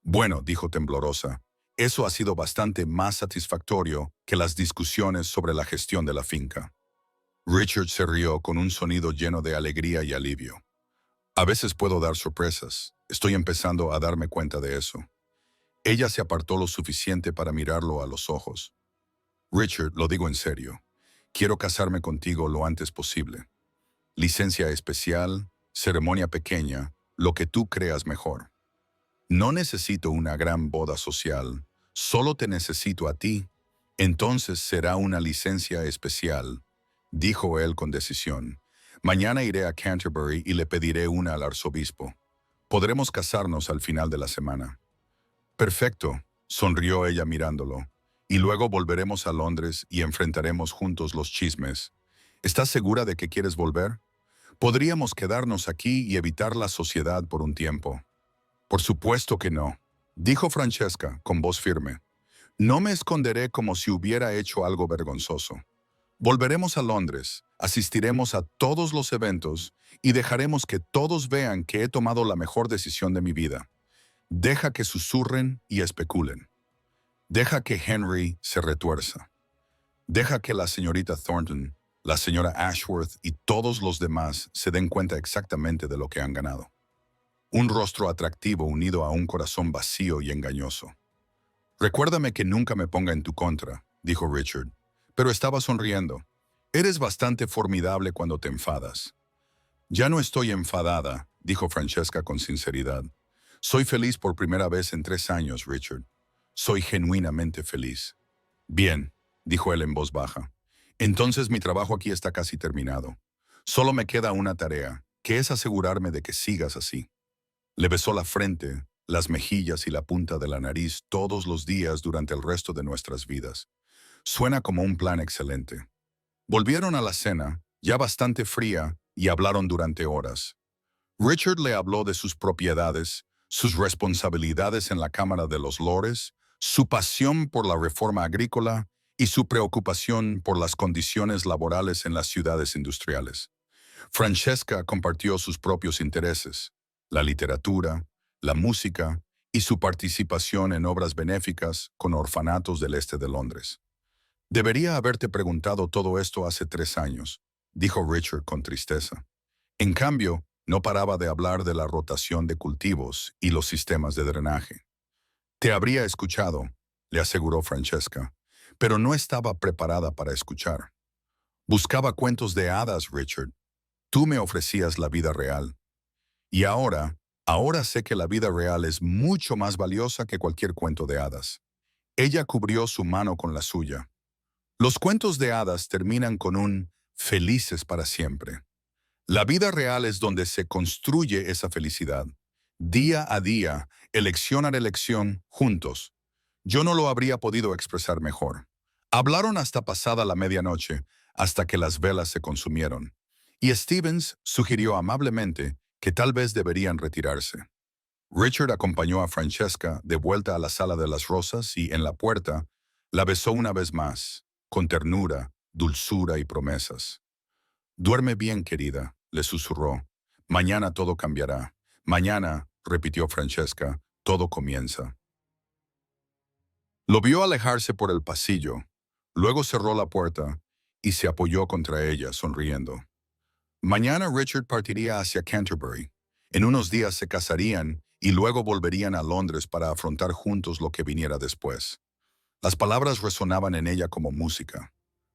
Bueno, dijo temblorosa, eso ha sido bastante más satisfactorio que las discusiones sobre la gestión de la finca. Richard se rió con un sonido lleno de alegría y alivio. A veces puedo dar sorpresas. Estoy empezando a darme cuenta de eso. Ella se apartó lo suficiente para mirarlo a los ojos. Richard, lo digo en serio. Quiero casarme contigo lo antes posible. Licencia especial, ceremonia pequeña, lo que tú creas mejor. No necesito una gran boda social, solo te necesito a ti. Entonces será una licencia especial, dijo él con decisión. Mañana iré a Canterbury y le pediré una al arzobispo. Podremos casarnos al final de la semana. Perfecto, sonrió ella mirándolo. Y luego volveremos a Londres y enfrentaremos juntos los chismes. ¿Estás segura de que quieres volver? Podríamos quedarnos aquí y evitar la sociedad por un tiempo. Por supuesto que no, dijo Francesca con voz firme. No me esconderé como si hubiera hecho algo vergonzoso. Volveremos a Londres, asistiremos a todos los eventos y dejaremos que todos vean que he tomado la mejor decisión de mi vida. Deja que susurren y especulen. Deja que Henry se retuerza. Deja que la señorita Thornton, la señora Ashworth y todos los demás se den cuenta exactamente de lo que han ganado. Un rostro atractivo unido a un corazón vacío y engañoso. Recuérdame que nunca me ponga en tu contra, dijo Richard, pero estaba sonriendo. Eres bastante formidable cuando te enfadas. Ya no estoy enfadada, dijo Francesca con sinceridad. Soy feliz por primera vez en 3 años, Richard. Soy genuinamente feliz. Bien, dijo él en voz baja. Entonces mi trabajo aquí está casi terminado. Solo me queda una tarea, que es asegurarme de que sigas así. Le besó la frente, las mejillas y la punta de la nariz todos los días durante el resto de nuestras vidas. Suena como un plan excelente. Volvieron a la cena, ya bastante fría, y hablaron durante horas. Richard le habló de sus propiedades, sus responsabilidades en la Cámara de los Lores, su pasión por la reforma agrícola y su preocupación por las condiciones laborales en las ciudades industriales. Francesca compartió sus propios intereses, la literatura, la música y su participación en obras benéficas con orfanatos del este de Londres. Debería haberte preguntado todo esto hace 3 años, dijo Richard con tristeza. En cambio, no paraba de hablar de la rotación de cultivos y los sistemas de drenaje. Te habría escuchado, le aseguró Francesca, pero no estaba preparada para escuchar. Buscaba cuentos de hadas, Richard. Tú me ofrecías la vida real. Y ahora sé que la vida real es mucho más valiosa que cualquier cuento de hadas. Ella cubrió su mano con la suya. Los cuentos de hadas terminan con un felices para siempre. La vida real es donde se construye esa felicidad. Día a día, elección a elección, juntos. Yo no lo habría podido expresar mejor. Hablaron hasta pasada la medianoche, hasta que las velas se consumieron. Y Stevens sugirió amablemente que tal vez deberían retirarse. Richard acompañó a Francesca de vuelta a la sala de las rosas y, en la puerta, la besó una vez más, con ternura, dulzura y promesas. «Duerme bien, querida», le susurró. «Mañana todo cambiará. Mañana», repitió Francesca, «todo comienza». Lo vio alejarse por el pasillo. Luego cerró la puerta y se apoyó contra ella, sonriendo. Mañana Richard partiría hacia Canterbury. En unos días se casarían y luego volverían a Londres para afrontar juntos lo que viniera después. Las palabras resonaban en ella como música.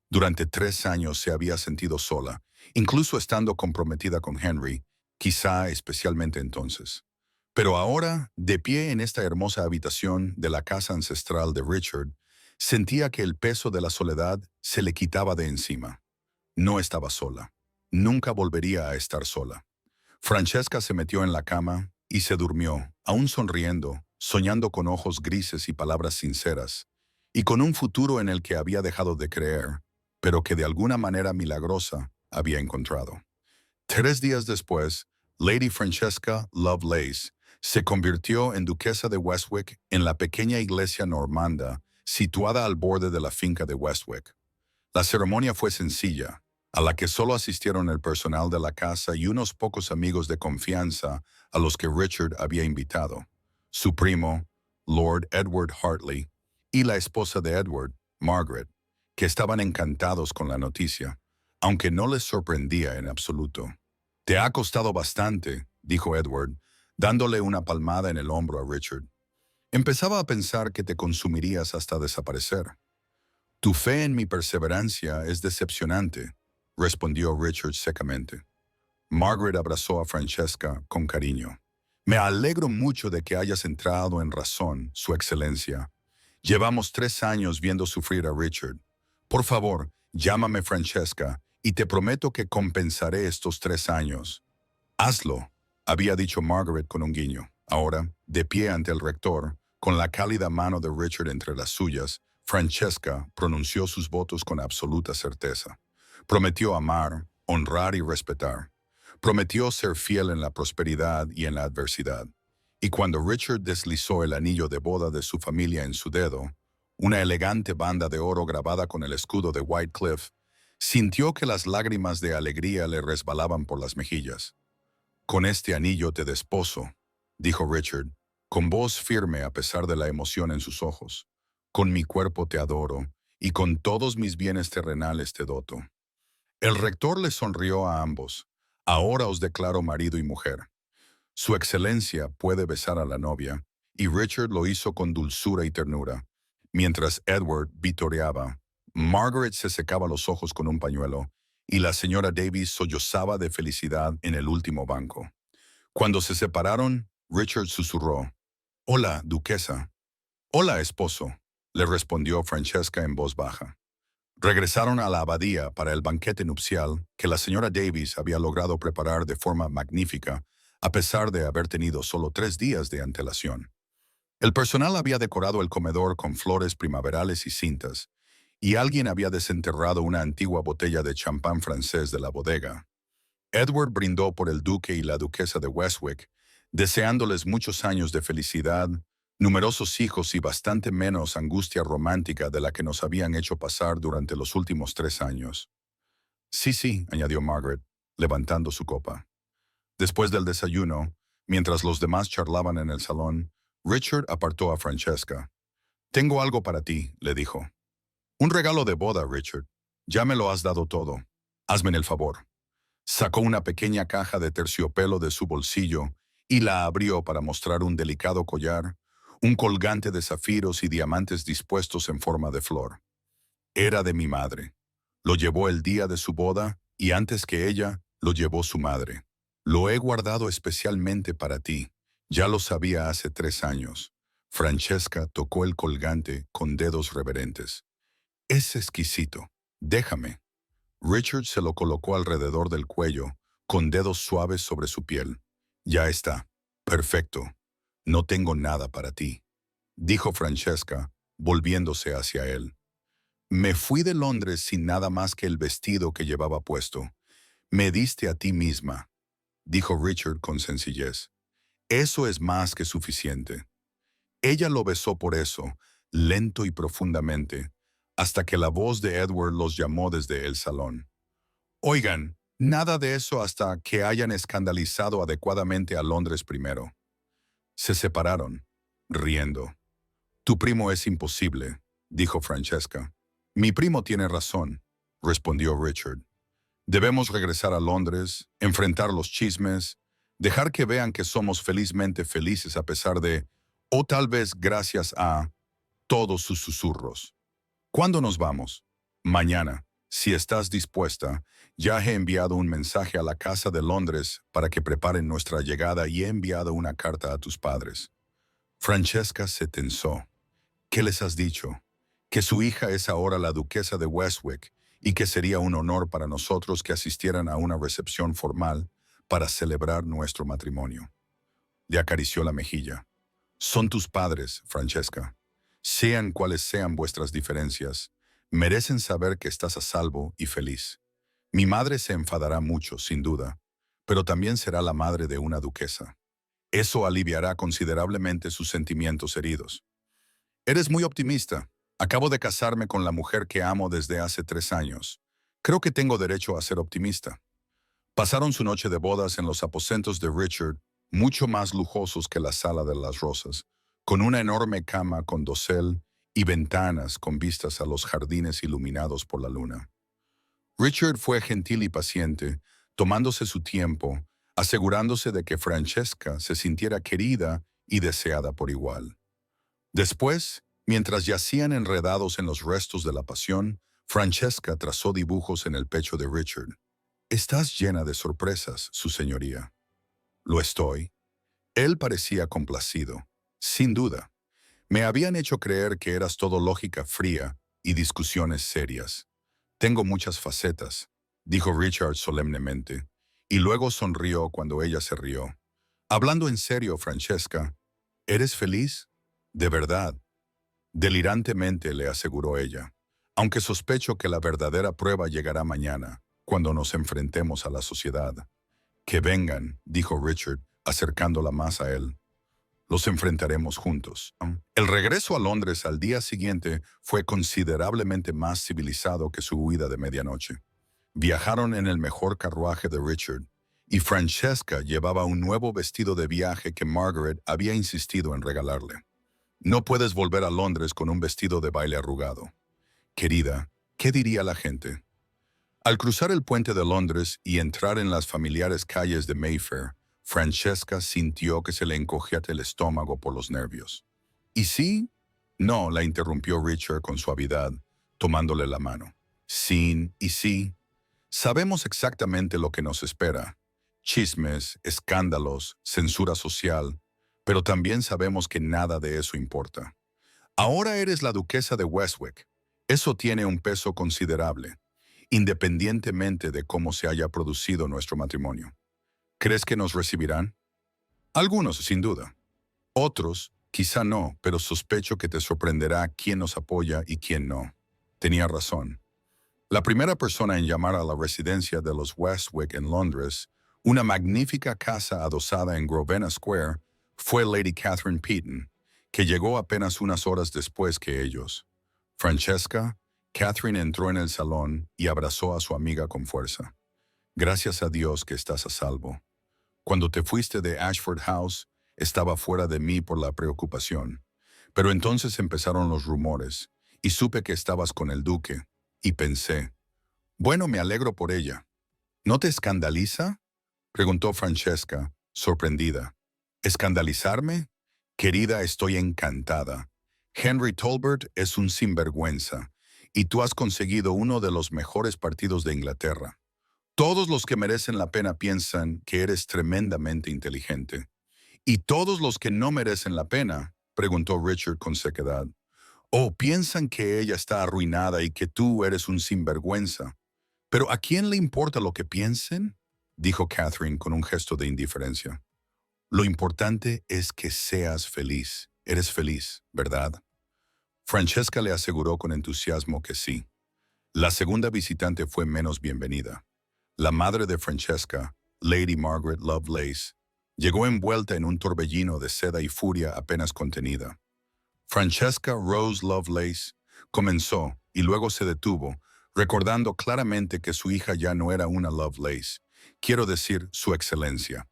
Durante 3 años se había sentido sola, incluso estando comprometida con Henry, quizá especialmente entonces. Pero ahora, de pie en esta hermosa habitación de la casa ancestral de Richard, sentía que el peso de la soledad se le quitaba de encima. No estaba sola. Nunca volvería a estar sola. Francesca se metió en la cama y se durmió, aún sonriendo, soñando con ojos grises y palabras sinceras, y con un futuro en el que había dejado de creer, pero que de alguna manera milagrosa había encontrado. 3 días después, Lady Francesca Lovelace se convirtió en duquesa de Westwick en la pequeña iglesia normanda situada al borde de la finca de Westwick. La ceremonia fue sencilla, a la que solo asistieron el personal de la casa y unos pocos amigos de confianza a los que Richard había invitado. Su primo, Lord Edward Hartley, y la esposa de Edward, Margaret, que estaban encantados con la noticia, aunque no les sorprendía en absoluto. «Te ha costado bastante», dijo Edward, dándole una palmada en el hombro a Richard. «Empezaba a pensar que te consumirías hasta desaparecer». «Tu fe en mi perseverancia es decepcionante», respondió Richard secamente. Margaret abrazó a Francesca con cariño. «Me alegro mucho de que hayas entrado en razón, Su Excelencia. Llevamos 3 años viendo sufrir a Richard. Por favor, llámame Francesca y te prometo que compensaré estos 3 años». «Hazlo», había dicho Margaret con un guiño. Ahora, de pie ante el rector, con la cálida mano de Richard entre las suyas, Francesca pronunció sus votos con absoluta certeza. Prometió amar, honrar y respetar. Prometió ser fiel en la prosperidad y en la adversidad. Y cuando Richard deslizó el anillo de boda de su familia en su dedo, una elegante banda de oro grabada con el escudo de Whitecliff, sintió que las lágrimas de alegría le resbalaban por las mejillas. «Con este anillo te desposo», dijo Richard, con voz firme a pesar de la emoción en sus ojos. «Con mi cuerpo te adoro, y con todos mis bienes terrenales te doto». El rector les sonrió a ambos. «Ahora os declaro marido y mujer. Su Excelencia puede besar a la novia», y Richard lo hizo con dulzura y ternura. Mientras Edward vitoreaba, Margaret se secaba los ojos con un pañuelo, y la señora Davies sollozaba de felicidad en el último banco. Cuando se separaron, Richard susurró: «Hola, duquesa». «Hola, esposo», le respondió Francesca en voz baja. Regresaron a la abadía para el banquete nupcial que la señora Davies había logrado preparar de forma magnífica, a pesar de haber tenido solo 3 días de antelación. El personal había decorado el comedor con flores primaverales y cintas, y alguien había desenterrado una antigua botella de champán francés de la bodega. Edward brindó por el duque y la duquesa de Westwick, deseándoles muchos años de felicidad, numerosos hijos y bastante menos angustia romántica de la que nos habían hecho pasar durante los últimos 3 años. Sí, sí, añadió Margaret, levantando su copa. Después del desayuno, mientras los demás charlaban en el salón, Richard apartó a Francesca. «Tengo algo para ti», le dijo. «Un regalo de boda, Richard. Ya me lo has dado todo. Hazme el favor». Sacó una pequeña caja de terciopelo de su bolsillo y la abrió para mostrar un delicado collar, un colgante de zafiros y diamantes dispuestos en forma de flor. Era de mi madre. Lo llevó el día de su boda y antes que ella, lo llevó su madre. Lo he guardado especialmente para ti. Ya lo sabía hace 3 años. Francesca tocó el colgante con dedos reverentes. Es exquisito. Déjame. Richard se lo colocó alrededor del cuello, con dedos suaves sobre su piel. Ya está. Perfecto. No tengo nada para ti, dijo Francesca, volviéndose hacia él. Me fui de Londres sin nada más que el vestido que llevaba puesto. Me diste a ti misma, dijo Richard con sencillez. Eso es más que suficiente. Ella lo besó por eso, lento y profundamente, hasta que la voz de Edward los llamó desde el salón. Oigan, nada de eso hasta que hayan escandalizado adecuadamente a Londres primero. Se separaron, riendo. Tu primo es imposible, dijo Francesca. Mi primo tiene razón, respondió Richard. Debemos regresar a Londres, enfrentar los chismes, dejar que vean que somos felizmente felices a pesar de, o tal vez gracias a, todos sus susurros. ¿Cuándo nos vamos? Mañana. Si estás dispuesta, ya he enviado un mensaje a la Casa de Londres para que preparen nuestra llegada y he enviado una carta a tus padres. Francesca se tensó. ¿Qué les has dicho? Que su hija es ahora la duquesa de Westwick y que sería un honor para nosotros que asistieran a una recepción formal para celebrar nuestro matrimonio. Le acarició la mejilla. Son tus padres, Francesca. Sean cuales sean vuestras diferencias, merecen saber que estás a salvo y feliz. Mi madre se enfadará mucho, sin duda, pero también será la madre de una duquesa. Eso aliviará considerablemente sus sentimientos heridos. Eres muy optimista. Acabo de casarme con la mujer que amo desde hace 3 años. Creo que tengo derecho a ser optimista. Pasaron su noche de bodas en los aposentos de Richard, mucho más lujosos que la Sala de las Rosas, con una enorme cama con dosel y ventanas con vistas a los jardines iluminados por la luna. Richard fue gentil y paciente, tomándose su tiempo, asegurándose de que Francesca se sintiera querida y deseada por igual. Después, mientras yacían enredados en los restos de la pasión, Francesca trazó dibujos en el pecho de Richard. «Estás llena de sorpresas, su señoría». «Lo estoy». Él parecía complacido. «Sin duda. Me habían hecho creer que eras todo lógica fría y discusiones serias. Tengo muchas facetas», dijo Richard solemnemente, y luego sonrió cuando ella se rió. «Hablando en serio, Francesca, ¿eres feliz? ¿De verdad?» Delirantemente le aseguró ella, aunque sospecho que la verdadera prueba llegará mañana, cuando nos enfrentemos a la sociedad. «Que vengan», dijo Richard, acercándola más a él. «Los enfrentaremos juntos». El regreso a Londres al día siguiente fue considerablemente más civilizado que su huida de medianoche. Viajaron en el mejor carruaje de Richard, y Francesca llevaba un nuevo vestido de viaje que Margaret había insistido en regalarle. «No puedes volver a Londres con un vestido de baile arrugado. Querida, ¿qué diría la gente?» Al cruzar el puente de Londres y entrar en las familiares calles de Mayfair, Francesca sintió que se le encogía el estómago por los nervios. «¿Y sí?» «No», la interrumpió Richard con suavidad, tomándole la mano. «Sin y sí. Sabemos exactamente lo que nos espera. Chismes, escándalos, censura social, pero también sabemos que nada de eso importa. Ahora eres la duquesa de Westwick. Eso tiene un peso considerable, independientemente de cómo se haya producido nuestro matrimonio. ¿Crees que nos recibirán?» «Algunos, sin duda. Otros, quizá no, pero sospecho que te sorprenderá quién nos apoya y quién no». Tenía razón. La primera persona en llamar a la residencia de los Westwick en Londres, una magnífica casa adosada en Grosvenor Square, fue Lady Catherine Peyton, que llegó apenas unas horas después que ellos. Francesca, Catherine entró en el salón y abrazó a su amiga con fuerza. Gracias a Dios que estás a salvo. Cuando te fuiste de Ashford House, estaba fuera de mí por la preocupación. Pero entonces empezaron los rumores, y supe que estabas con el duque, y pensé, bueno, me alegro por ella. ¿No te escandaliza? Preguntó Francesca, sorprendida. ¿Escandalizarme? Querida, estoy encantada. Henry Talbot es un sinvergüenza, y tú has conseguido uno de los mejores partidos de Inglaterra. Todos los que merecen la pena piensan que eres tremendamente inteligente. ¿Y todos los que no merecen la pena? Preguntó Richard con sequedad. ¿O piensan que ella está arruinada y que tú eres un sinvergüenza? ¿Pero a quién le importa lo que piensen? Dijo Catherine con un gesto de indiferencia. Lo importante es que seas feliz. Eres feliz, ¿verdad? Francesca le aseguró con entusiasmo que sí. La segunda visitante fue menos bienvenida. La madre de Francesca, Lady Margaret Lovelace, llegó envuelta en un torbellino de seda y furia apenas contenida. Francesca Rose Lovelace comenzó y luego se detuvo, recordando claramente que su hija ya no era una Lovelace, quiero decir, su excelencia.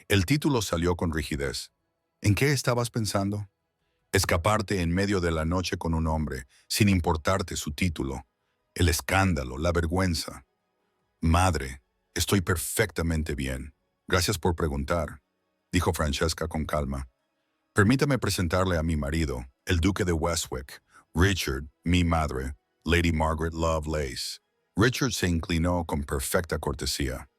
El título salió con rigidez. ¿En qué estabas pensando? Escaparte en medio de la noche con un hombre, sin importarte su título. El escándalo, la vergüenza. Madre, estoy perfectamente bien. Gracias por preguntar, dijo Francesca con calma. Permítame presentarle a mi marido, el duque de Westwick, Richard, mi madre, Lady Margaret Lovelace. Richard se inclinó con perfecta cortesía.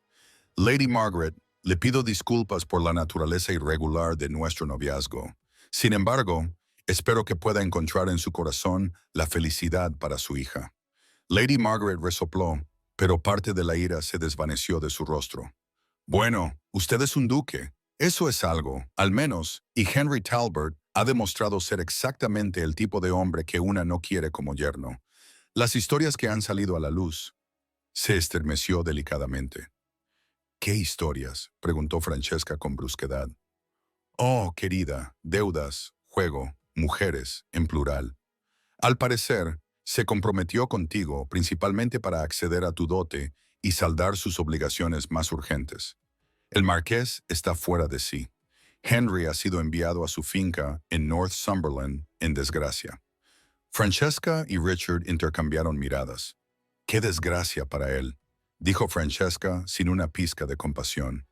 Lady Margaret, le pido disculpas por la naturaleza irregular de nuestro noviazgo. Sin embargo, espero que pueda encontrar en su corazón la felicidad para su hija. Lady Margaret resopló, pero parte de la ira se desvaneció de su rostro. Bueno, usted es un duque. Eso es algo, al menos, y Henry Talbot ha demostrado ser exactamente el tipo de hombre que una no quiere como yerno. Las historias que han salido a la luz. Se estremeció delicadamente. ¿Qué historias? Preguntó Francesca con brusquedad. Oh, querida, deudas, juego, mujeres, en plural. Al parecer, se comprometió contigo principalmente para acceder a tu dote y saldar sus obligaciones más urgentes. El marqués está fuera de sí. Henry ha sido enviado a su finca en Northumberland en desgracia. Francesca y Richard intercambiaron miradas. ¡Qué desgracia para él!, dijo Francesca sin una pizca de compasión.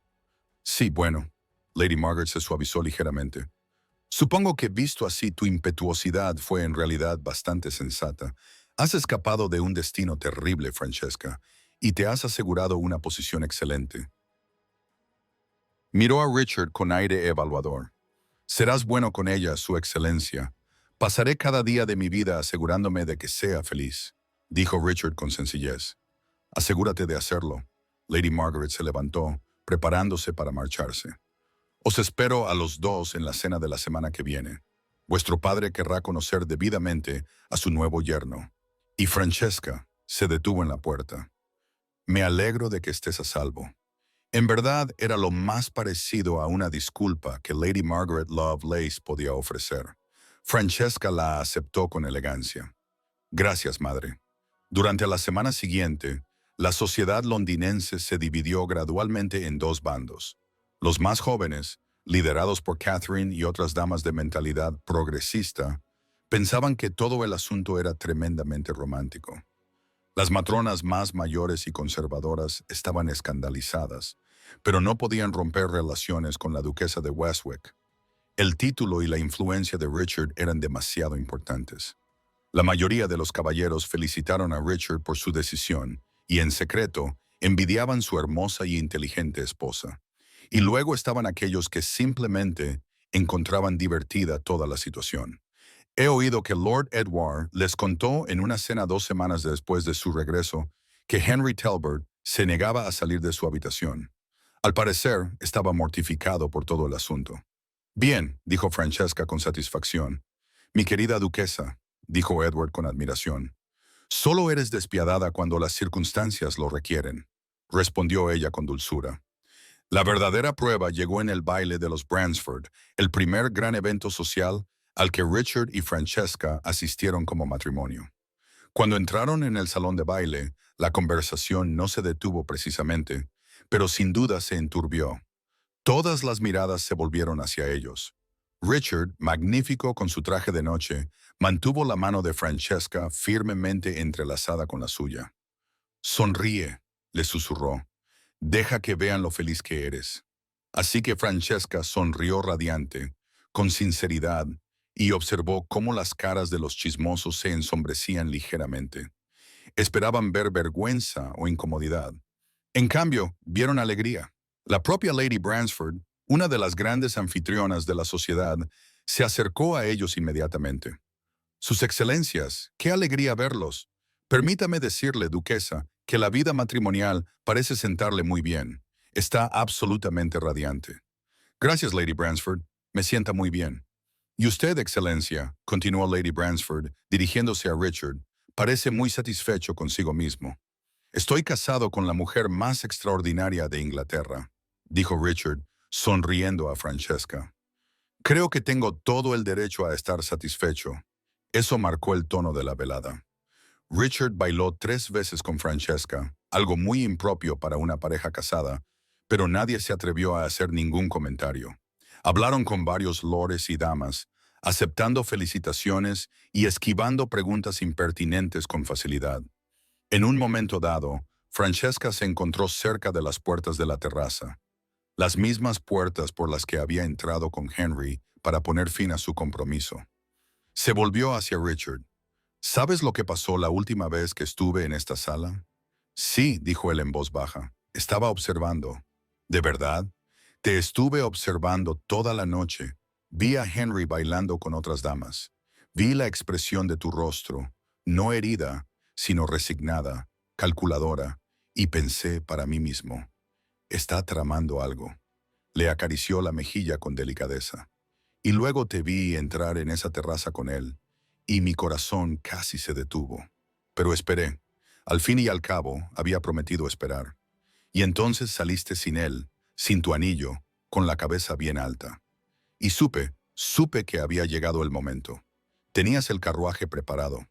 Sí, bueno. Lady Margaret se suavizó ligeramente. Supongo que visto así tu impetuosidad fue en realidad bastante sensata. Has escapado de un destino terrible, Francesca, y te has asegurado una posición excelente. Miró a Richard con aire evaluador. Serás bueno con ella, su excelencia. Pasaré cada día de mi vida asegurándome de que sea feliz, dijo Richard con sencillez. Asegúrate de hacerlo. Lady Margaret se levantó, preparándose para marcharse. Os espero a los dos en la cena de la semana que viene. Vuestro padre querrá conocer debidamente a su nuevo yerno. Y Francesca se detuvo en la puerta. Me alegro de que estés a salvo. En verdad era lo más parecido a una disculpa que Lady Margaret Lovelace podía ofrecer. Francesca la aceptó con elegancia. Gracias, madre. Durante la semana siguiente, la sociedad londinense se dividió gradualmente en dos bandos. Los más jóvenes, liderados por Catherine y otras damas de mentalidad progresista, pensaban que todo el asunto era tremendamente romántico. Las matronas más mayores y conservadoras estaban escandalizadas, pero no podían romper relaciones con la duquesa de Westwick. El título y la influencia de Richard eran demasiado importantes. La mayoría de los caballeros felicitaron a Richard por su decisión y, en secreto, envidiaban su hermosa y inteligente esposa. Y luego estaban aquellos que simplemente encontraban divertida toda la situación. He oído que Lord Edward les contó en una cena 2 semanas después de su regreso que Henry Talbot se negaba a salir de su habitación. Al parecer, estaba mortificado por todo el asunto. Bien, dijo Francesca con satisfacción. Mi querida duquesa, dijo Edward con admiración. Solo eres despiadada cuando las circunstancias lo requieren, respondió ella con dulzura. La verdadera prueba llegó en el baile de los Bransford, el primer gran evento social al que Richard y Francesca asistieron como matrimonio. Cuando entraron en el salón de baile, la conversación no se detuvo precisamente, pero sin duda se enturbió. Todas las miradas se volvieron hacia ellos. Richard, magnífico con su traje de noche, mantuvo la mano de Francesca firmemente entrelazada con la suya. Sonríe, le susurró. Deja que vean lo feliz que eres. Así que Francesca sonrió radiante, con sinceridad, y observó cómo las caras de los chismosos se ensombrecían ligeramente. Esperaban ver vergüenza o incomodidad. En cambio, vieron alegría. La propia Lady Bransford, una de las grandes anfitrionas de la sociedad, se acercó a ellos inmediatamente. Sus excelencias, qué alegría verlos. Permítame decirle, duquesa, que la vida matrimonial parece sentarle muy bien. Está absolutamente radiante. Gracias, Lady Bransford. Me sienta muy bien. Y usted, excelencia, continuó Lady Bransford, dirigiéndose a Richard, parece muy satisfecho consigo mismo. Estoy casado con la mujer más extraordinaria de Inglaterra, dijo Richard, sonriendo a Francesca. Creo que tengo todo el derecho a estar satisfecho. Eso marcó el tono de la velada. Richard bailó 3 veces con Francesca, algo muy impropio para una pareja casada, pero nadie se atrevió a hacer ningún comentario. Hablaron con varios lores y damas, aceptando felicitaciones y esquivando preguntas impertinentes con facilidad. En un momento dado, Francesca se encontró cerca de las puertas de la terraza, las mismas puertas por las que había entrado con Henry para poner fin a su compromiso. Se volvió hacia Richard. ¿Sabes lo que pasó la última vez que estuve en esta sala? Sí, dijo él en voz baja. Estaba observando. ¿De verdad? Te estuve observando toda la noche. Vi a Henry bailando con otras damas. Vi la expresión de tu rostro, no herida, sino resignada, calculadora, y pensé para mí mismo, está tramando algo. Le acarició la mejilla con delicadeza. Y luego te vi entrar en esa terraza con él, y mi corazón casi se detuvo. Pero esperé. Al fin y al cabo, había prometido esperar. Y entonces saliste sin él, sin tu anillo, con la cabeza bien alta. Y supe que había llegado el momento. Tenías el carruaje preparado.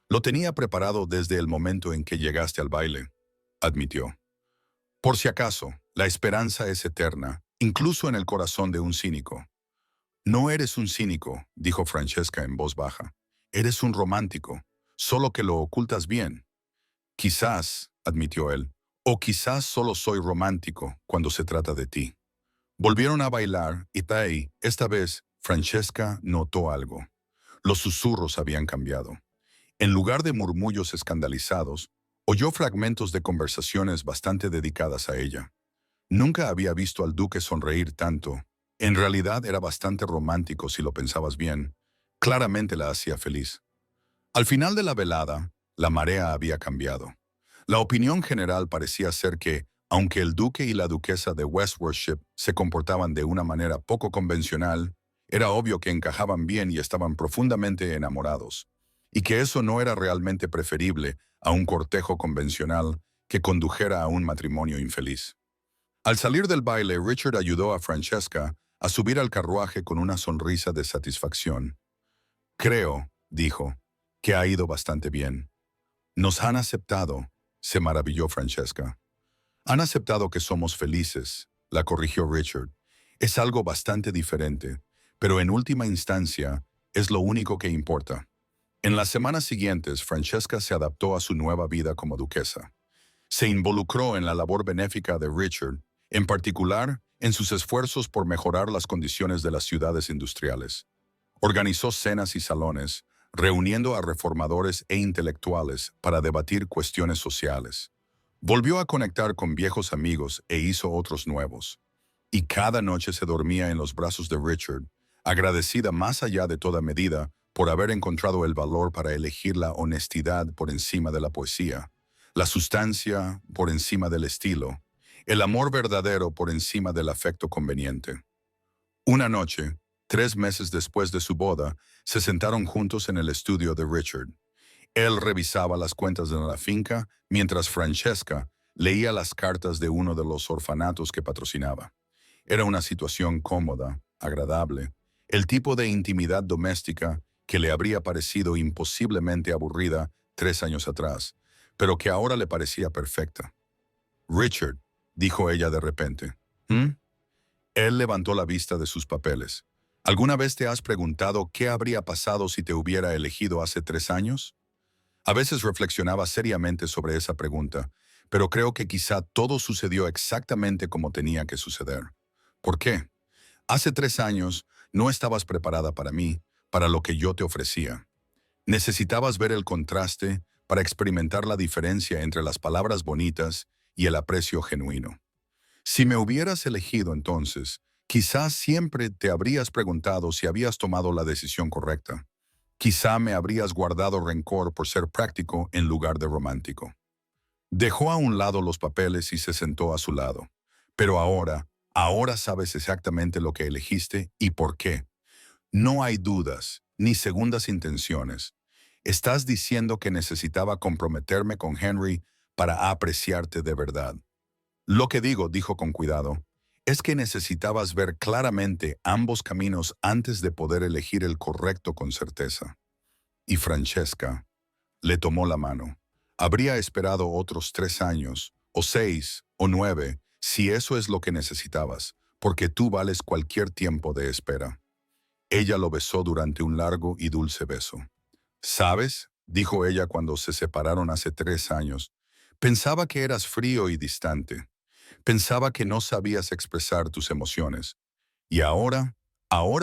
Lo tenía preparado desde el momento en que llegaste al baile, admitió. Por si acaso, la esperanza es eterna, incluso en el corazón de un cínico. No eres un cínico, dijo Francesca en voz baja. Eres un romántico, solo que lo ocultas bien. Quizás, admitió él, o quizás solo soy romántico cuando se trata de ti. Volvieron a bailar y esta vez, Francesca notó algo. Los susurros habían cambiado. En lugar de murmullos escandalizados, oyó fragmentos de conversaciones bastante dedicadas a ella. Nunca había visto al duque sonreír tanto. En realidad era bastante romántico si lo pensabas bien. Claramente la hacía feliz. Al final de la velada, la marea había cambiado. La opinión general parecía ser que, aunque el duque y la duquesa de Westworship se comportaban de una manera poco convencional, era obvio que encajaban bien y estaban profundamente enamorados, y que eso no era realmente preferible a un cortejo convencional que condujera a un matrimonio infeliz. Al salir del baile, Richard ayudó a Francesca a subir al carruaje con una sonrisa de satisfacción. Creo, dijo, que ha ido bastante bien. Nos han aceptado, se maravilló Francesca. Han aceptado que somos felices, la corrigió Richard. Es algo bastante diferente, pero en última instancia es lo único que importa. En las semanas siguientes, Francesca se adaptó a su nueva vida como duquesa. Se involucró en la labor benéfica de Richard, en particular en sus esfuerzos por mejorar las condiciones de las ciudades industriales. Organizó cenas y salones, reuniendo a reformadores e intelectuales para debatir cuestiones sociales. Volvió a conectar con viejos amigos e hizo otros nuevos. Y cada noche se dormía en los brazos de Richard, agradecida más allá de toda medida por haber encontrado el valor para elegir la honestidad por encima de la poesía, la sustancia por encima del estilo, el amor verdadero por encima del afecto conveniente. Una noche, 3 meses después de su boda, se sentaron juntos en el estudio de Richard. Él revisaba las cuentas de la finca mientras Francesca leía las cartas de uno de los orfanatos que patrocinaba. Era una situación cómoda, agradable, el tipo de intimidad doméstica que le habría parecido imposiblemente aburrida 3 años atrás, pero que ahora le parecía perfecta. Richard, dijo ella de repente. ¿Mm? Él levantó la vista de sus papeles. ¿Alguna vez te has preguntado qué habría pasado si te hubiera elegido hace 3 años? A veces reflexionaba seriamente sobre esa pregunta, pero creo que quizá todo sucedió exactamente como tenía que suceder. ¿Por qué? Hace 3 años no estabas preparada para mí, para lo que yo te ofrecía. Necesitabas ver el contraste para experimentar la diferencia entre las palabras bonitas y el aprecio genuino. Si me hubieras elegido entonces, quizás siempre te habrías preguntado si habías tomado la decisión correcta. Quizá me habrías guardado rencor por ser práctico en lugar de romántico. Dejó a un lado los papeles y se sentó a su lado. Pero ahora sabes exactamente lo que elegiste y por qué. No hay dudas, ni segundas intenciones. Estás diciendo que necesitaba comprometerme con Henry para apreciarte de verdad. Lo que digo, dijo con cuidado, es que necesitabas ver claramente ambos caminos antes de poder elegir el correcto con certeza. Y Francesca le tomó la mano. Habría esperado otros 3 años, o 6, o 9, si eso es lo que necesitabas, porque tú vales cualquier tiempo de espera. Ella lo besó durante un largo y dulce beso. ¿Sabes?, dijo ella cuando se separaron hace 3 años. Pensaba que eras frío y distante. Pensaba que no sabías expresar tus emociones. Y ahora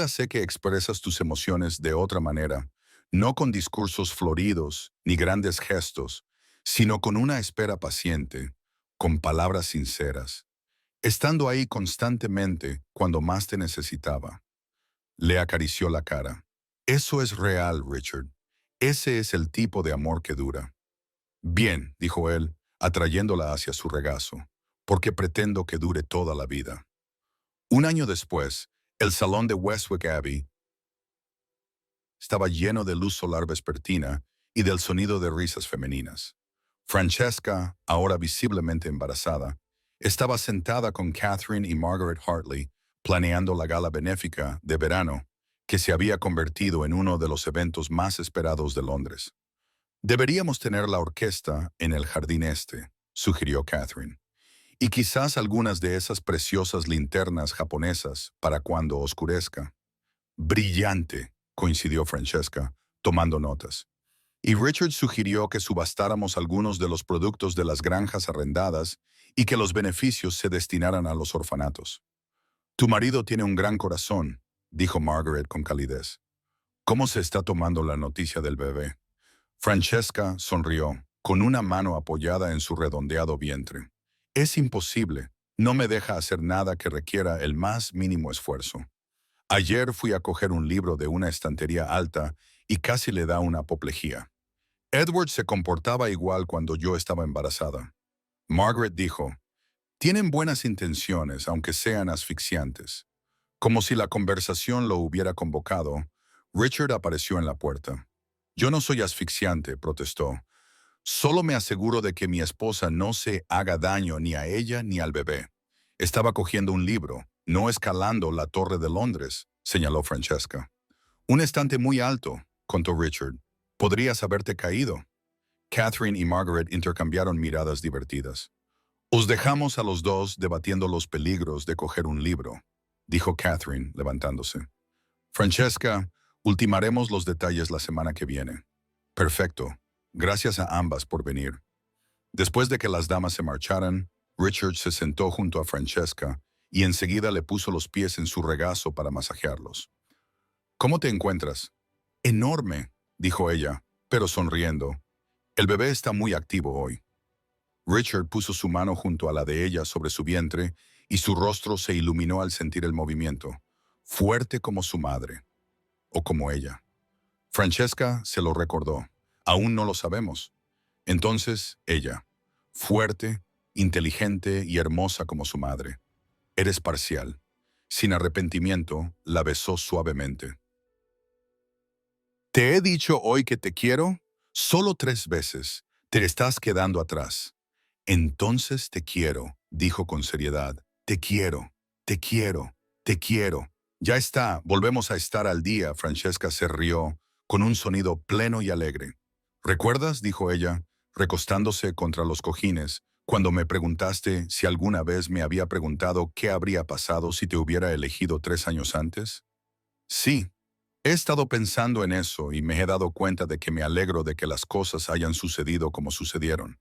sé que expresas tus emociones de otra manera, no con discursos floridos ni grandes gestos, sino con una espera paciente, con palabras sinceras, estando ahí constantemente cuando más te necesitaba. Le acarició la cara. Eso es real, Richard. Ese es el tipo de amor que dura. Bien, dijo él, atrayéndola hacia su regazo, porque pretendo que dure toda la vida. Un año después, el salón de Westwick Abbey estaba lleno de luz solar vespertina y del sonido de risas femeninas. Francesca, ahora visiblemente embarazada, estaba sentada con Catherine y Margaret Hartley planeando la gala benéfica de verano que se había convertido en uno de los eventos más esperados de Londres. Deberíamos tener la orquesta en el jardín este, sugirió Catherine, y quizás algunas de esas preciosas linternas japonesas para cuando oscurezca. Brillante, coincidió Francesca, tomando notas. Y Richard sugirió que subastáramos algunos de los productos de las granjas arrendadas y que los beneficios se destinaran a los orfanatos. Tu marido tiene un gran corazón, dijo Margaret con calidez. ¿Cómo se está tomando la noticia del bebé? Francesca sonrió, con una mano apoyada en su redondeado vientre. Es imposible. No me deja hacer nada que requiera el más mínimo esfuerzo. Ayer fui a coger un libro de una estantería alta y casi le da una apoplejía. Edward se comportaba igual cuando yo estaba embarazada. Margaret dijo, tienen buenas intenciones, aunque sean asfixiantes. Como si la conversación lo hubiera convocado, Richard apareció en la puerta. Yo no soy asfixiante, protestó. Solo me aseguro de que mi esposa no se haga daño ni a ella ni al bebé. Estaba cogiendo un libro, no escalando la Torre de Londres, señaló Francesca. Un estante muy alto, contó Richard. Podrías haberte caído. Catherine y Margaret intercambiaron miradas divertidas. Os dejamos a los dos debatiendo los peligros de coger un libro, dijo Catherine, levantándose. Francesca, ultimaremos los detalles la semana que viene. Perfecto. Gracias a ambas por venir. Después de que las damas se marcharan, Richard se sentó junto a Francesca y enseguida le puso los pies en su regazo para masajearlos. ¿Cómo te encuentras? Enorme, dijo ella, pero sonriendo. El bebé está muy activo hoy. Richard puso su mano junto a la de ella sobre su vientre y su rostro se iluminó al sentir el movimiento, fuerte como su madre, o como ella. Francesca se lo recordó. Aún no lo sabemos. Entonces, ella, fuerte, inteligente y hermosa como su madre. Eres parcial. Sin arrepentimiento, la besó suavemente. ¿Te he dicho hoy que te quiero? Solo 3 veces. Te estás quedando atrás. Entonces te quiero, dijo con seriedad. Te quiero, te quiero, te quiero. Ya está, volvemos a estar al día. Francesca se rió, con un sonido pleno y alegre. ¿Recuerdas? Dijo ella, recostándose contra los cojines, cuando me preguntaste si alguna vez me había preguntado qué habría pasado si te hubiera elegido 3 años antes. Sí, he estado pensando en eso y me he dado cuenta de que me alegro de que las cosas hayan sucedido como sucedieron.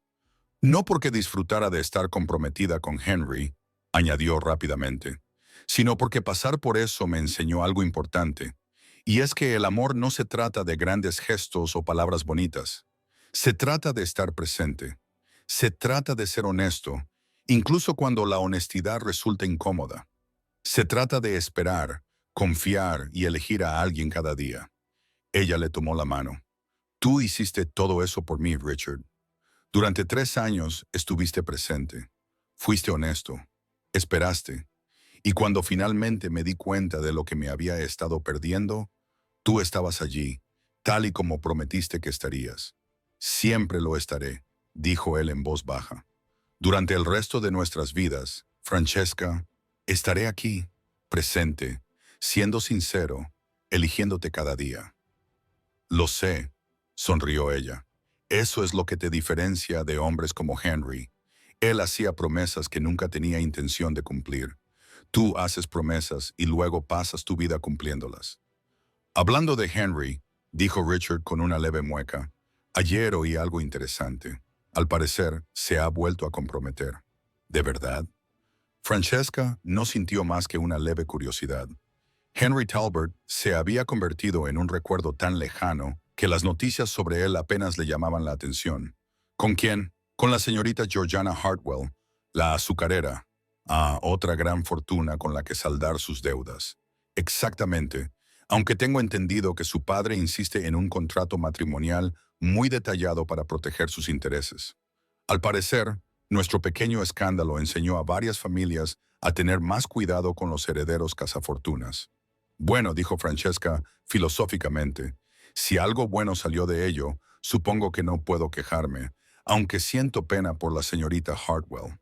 No porque disfrutara de estar comprometida con Henry, añadió rápidamente, sino porque pasar por eso me enseñó algo importante, y es que el amor no se trata de grandes gestos o palabras bonitas. Se trata de estar presente. Se trata de ser honesto, incluso cuando la honestidad resulta incómoda. Se trata de esperar, confiar y elegir a alguien cada día. Ella le tomó la mano. Tú hiciste todo eso por mí, Richard. Durante 3 años estuviste presente, fuiste honesto, esperaste, y cuando finalmente me di cuenta de lo que me había estado perdiendo, tú estabas allí, tal y como prometiste que estarías. Siempre lo estaré, dijo él en voz baja. Durante el resto de nuestras vidas, Francesca, estaré aquí, presente, siendo sincero, eligiéndote cada día. Lo sé, sonrió ella. Eso es lo que te diferencia de hombres como Henry. Él hacía promesas que nunca tenía intención de cumplir. Tú haces promesas y luego pasas tu vida cumpliéndolas. Hablando de Henry, dijo Richard con una leve mueca, ayer oí algo interesante. Al parecer, se ha vuelto a comprometer. ¿De verdad? Francesca no sintió más que una leve curiosidad. Henry Talbot se había convertido en un recuerdo tan lejano que las noticias sobre él apenas le llamaban la atención. ¿Con quién? Con la señorita Georgiana Hartwell, la azucarera, a otra gran fortuna con la que saldar sus deudas. Exactamente, aunque tengo entendido que su padre insiste en un contrato matrimonial muy detallado para proteger sus intereses. Al parecer, nuestro pequeño escándalo enseñó a varias familias a tener más cuidado con los herederos cazafortunas. Bueno, dijo Francesca filosóficamente, si algo bueno salió de ello, supongo que no puedo quejarme, aunque siento pena por la señorita Hartwell.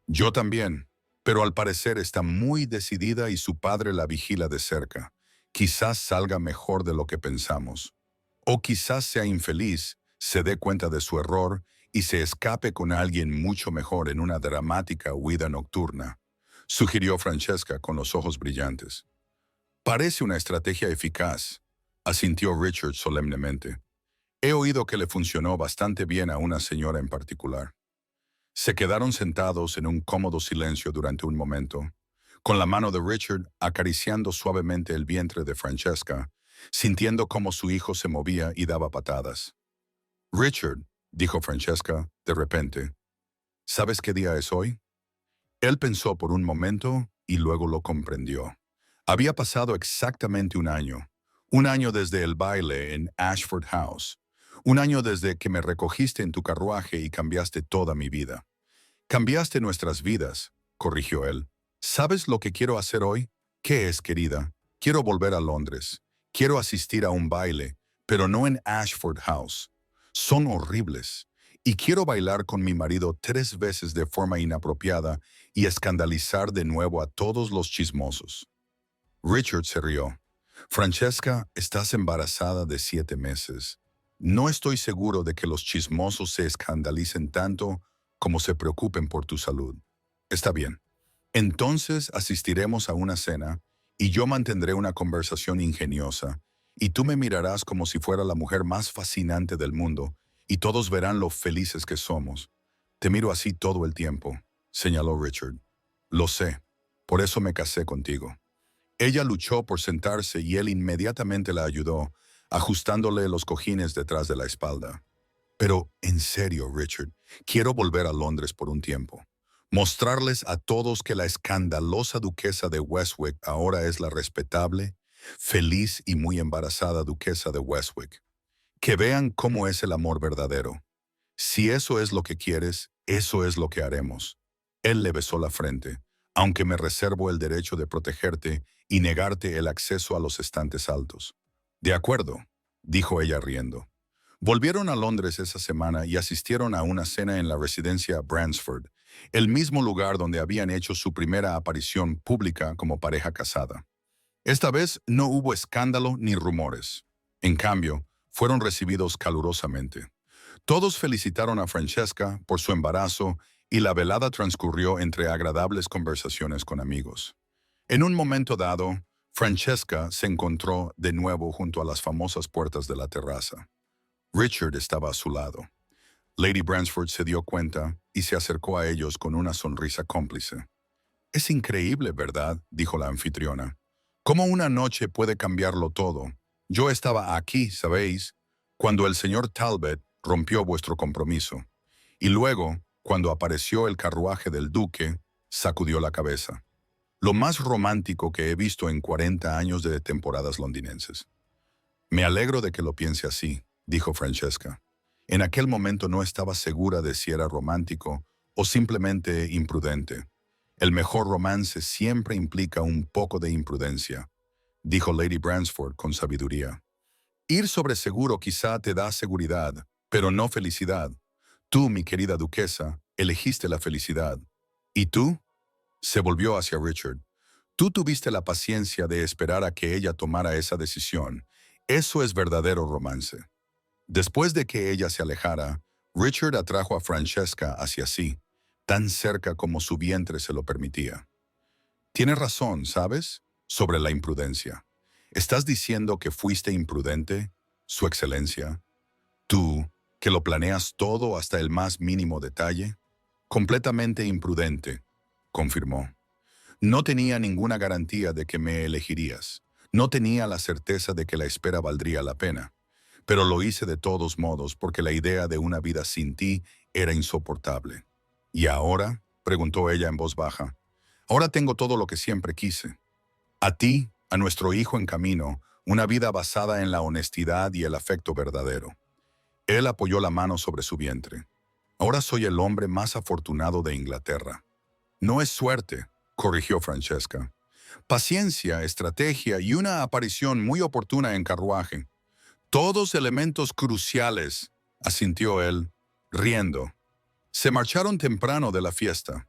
Yo también, pero al parecer está muy decidida y su padre la vigila de cerca. Quizás salga mejor de lo que pensamos. O quizás sea infeliz, se dé cuenta de su error y se escape con alguien mucho mejor en una dramática huida nocturna, sugirió Francesca con los ojos brillantes. Parece una estrategia eficaz, asintió Richard solemnemente. He oído que le funcionó bastante bien a una señora en particular. Se quedaron sentados en un cómodo silencio durante un momento, con la mano de Richard acariciando suavemente el vientre de Francesca, sintiendo cómo su hijo se movía y daba patadas. Richard, dijo Francesca, de repente, ¿sabes qué día es hoy? Él pensó por un momento y luego lo comprendió. Había pasado exactamente un año desde el baile en Ashford House, un año desde que me recogiste en tu carruaje y cambiaste toda mi vida. Cambiaste nuestras vidas, corrigió él. ¿Sabes lo que quiero hacer hoy? ¿Qué es, querida? Quiero volver a Londres. Quiero asistir a un baile, pero no en Ashford House. Son horribles. Y quiero bailar con mi marido 3 veces de forma inapropiada y escandalizar de nuevo a todos los chismosos. Richard se rió. Francesca, estás embarazada de 7 meses. No estoy seguro de que los chismosos se escandalicen tanto como se preocupen por tu salud. Está bien. Entonces asistiremos a una cena y yo mantendré una conversación ingeniosa y tú me mirarás como si fuera la mujer más fascinante del mundo y todos verán lo felices que somos. Te miro así todo el tiempo, señaló Richard. Lo sé, por eso me casé contigo. Ella luchó por sentarse y él inmediatamente la ayudó, ajustándole los cojines detrás de la espalda. Pero, en serio, Richard, quiero volver a Londres por un tiempo. Mostrarles a todos que la escandalosa duquesa de Westwick ahora es la respetable, feliz y muy embarazada duquesa de Westwick. Que vean cómo es el amor verdadero. Si eso es lo que quieres, eso es lo que haremos. Él le besó la frente, aunque me reservo el derecho de protegerte y negarte el acceso a los estantes altos. De acuerdo, dijo ella riendo. Volvieron a Londres esa semana y asistieron a una cena en la residencia Bransford, el mismo lugar donde habían hecho su primera aparición pública como pareja casada. Esta vez no hubo escándalo ni rumores. En cambio, fueron recibidos calurosamente. Todos felicitaron a Francesca por su embarazo y la velada transcurrió entre agradables conversaciones con amigos. En un momento dado, Francesca se encontró de nuevo junto a las famosas puertas de la terraza. Richard estaba a su lado. Lady Bransford se dio cuenta y se acercó a ellos con una sonrisa cómplice. «Es increíble, ¿verdad?», dijo la anfitriona. «¿Cómo una noche puede cambiarlo todo? Yo estaba aquí, ¿sabéis?, cuando el señor Talbot rompió vuestro compromiso. Y luego, cuando apareció el carruaje del duque, sacudió la cabeza. Lo más romántico que he visto en 40 años de temporadas londinenses». «Me alegro de que lo piense así», dijo Francesca. En aquel momento no estaba segura de si era romántico o simplemente imprudente. «El mejor romance siempre implica un poco de imprudencia», dijo Lady Bransford con sabiduría. «Ir sobre seguro quizá te da seguridad, pero no felicidad. Tú, mi querida duquesa, elegiste la felicidad. ¿Y tú?», se volvió hacia Richard. «Tú tuviste la paciencia de esperar a que ella tomara esa decisión. Eso es verdadero romance». Después de que ella se alejara, Richard atrajo a Francesca hacia sí, tan cerca como su vientre se lo permitía. «Tienes razón, ¿sabes?, sobre la imprudencia. ¿Estás diciendo que fuiste imprudente, Su Excelencia? Tú, que lo planeas todo hasta el más mínimo detalle». «Completamente imprudente», confirmó. «No tenía ninguna garantía de que me elegirías. No tenía la certeza de que la espera valdría la pena. Pero lo hice de todos modos porque la idea de una vida sin ti era insoportable». «¿Y ahora?», preguntó ella en voz baja. «Ahora tengo todo lo que siempre quise. A ti, a nuestro hijo en camino, una vida basada en la honestidad y el afecto verdadero». Él apoyó la mano sobre su vientre. «Ahora soy el hombre más afortunado de Inglaterra». «No es suerte», corrigió Francesca. «Paciencia, estrategia y una aparición muy oportuna en carruaje. Todos elementos cruciales», asintió él, riendo. Se marcharon temprano de la fiesta.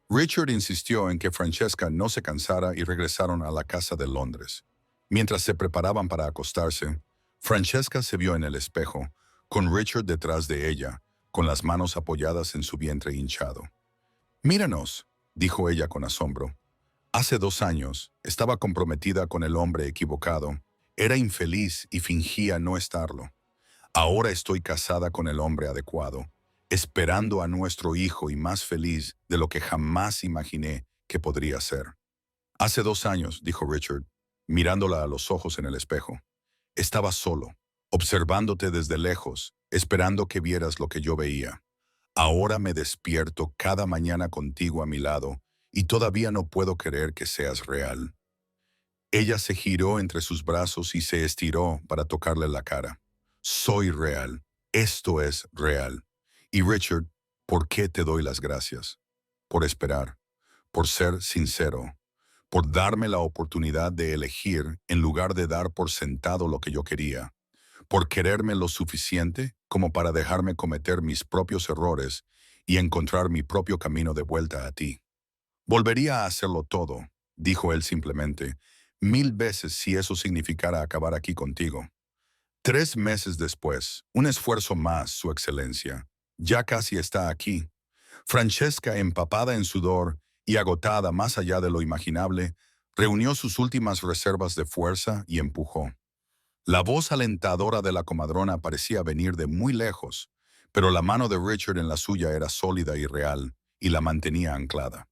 Richard insistió en que Francesca no se cansara y regresaron a la casa de Londres. Mientras se preparaban para acostarse, Francesca se vio en el espejo, con Richard detrás de ella, con las manos apoyadas en su vientre hinchado. «Míranos», dijo ella con asombro. «Hace 2 años estaba comprometida con el hombre equivocado. Era infeliz y fingía no estarlo. Ahora estoy casada con el hombre adecuado, esperando a nuestro hijo y más feliz de lo que jamás imaginé que podría ser». «Hace 2 años», dijo Richard, mirándola a los ojos en el espejo. «Estaba solo, observándote desde lejos, esperando que vieras lo que yo veía. Ahora me despierto cada mañana contigo a mi lado y todavía no puedo creer que seas real». Ella se giró entre sus brazos y se estiró para tocarle la cara. «Soy real. Esto es real. Y Richard, ¿por qué te doy las gracias? Por esperar, por ser sincero, por darme la oportunidad de elegir en lugar de dar por sentado lo que yo quería, por quererme lo suficiente como para dejarme cometer mis propios errores y encontrar mi propio camino de vuelta a ti. Volvería a hacerlo todo», dijo él simplemente, «1000 veces si eso significara acabar aquí contigo». 3 meses después, un esfuerzo más, Su Excelencia. Ya casi está aquí. Francesca, empapada en sudor y agotada más allá de lo imaginable, reunió sus últimas reservas de fuerza y empujó. La voz alentadora de la comadrona parecía venir de muy lejos, pero la mano de Richard en la suya era sólida y real, y la mantenía anclada.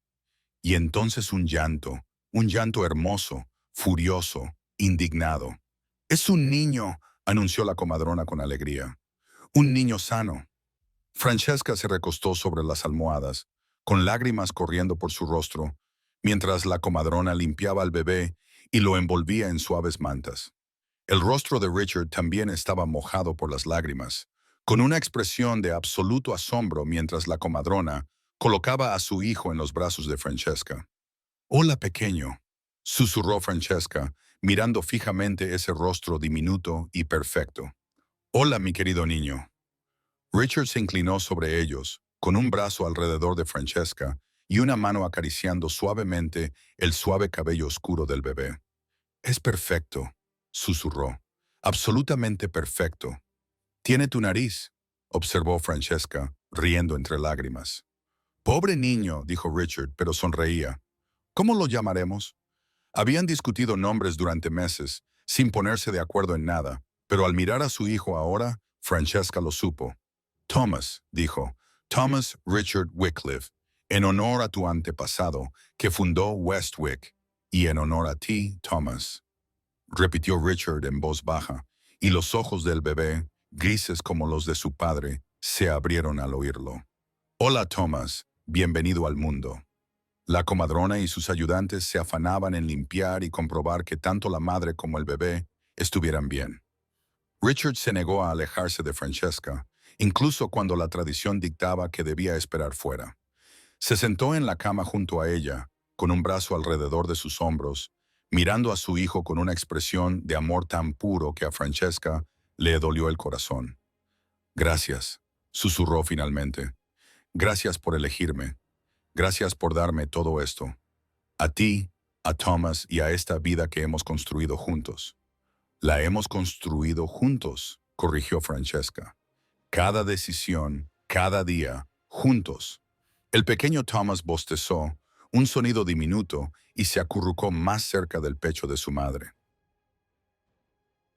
Y entonces un llanto hermoso, furioso, indignado. «Es un niño», anunció la comadrona con alegría. «Un niño sano». Francesca se recostó sobre las almohadas, con lágrimas corriendo por su rostro, mientras la comadrona limpiaba al bebé y lo envolvía en suaves mantas. El rostro de Richard también estaba mojado por las lágrimas, con una expresión de absoluto asombro mientras la comadrona colocaba a su hijo en los brazos de Francesca. «Hola, pequeño», susurró Francesca, mirando fijamente ese rostro diminuto y perfecto. Hola, mi querido niño. Richard se inclinó sobre ellos, con un brazo alrededor de Francesca y una mano acariciando suavemente el suave cabello oscuro del bebé. Es perfecto, susurró. Absolutamente perfecto. Tiene tu nariz, observó Francesca, riendo entre lágrimas. Pobre niño, dijo Richard, pero sonreía. ¿Cómo lo llamaremos? Habían discutido nombres durante meses, sin ponerse de acuerdo en nada, pero al mirar a su hijo ahora, Francesca lo supo. Thomas, dijo, Thomas Richard Wycliffe, en honor a tu antepasado, que fundó Westwick, y en honor a ti, Thomas, repitió Richard en voz baja, y los ojos del bebé, grises como los de su padre, se abrieron al oírlo. Hola, Thomas, bienvenido al mundo. La comadrona y sus ayudantes se afanaban en limpiar y comprobar que tanto la madre como el bebé estuvieran bien. Richard se negó a alejarse de Francesca, incluso cuando la tradición dictaba que debía esperar fuera. Se sentó en la cama junto a ella, con un brazo alrededor de sus hombros, mirando a su hijo con una expresión de amor tan puro que a Francesca le dolió el corazón. Gracias, susurró finalmente. Gracias por elegirme. Gracias por darme todo esto. A ti, a Thomas y a esta vida que hemos construido juntos. La hemos construido juntos, corrigió Francesca. Cada decisión, cada día, juntos. El pequeño Thomas bostezó, un sonido diminuto, y se acurrucó más cerca del pecho de su madre.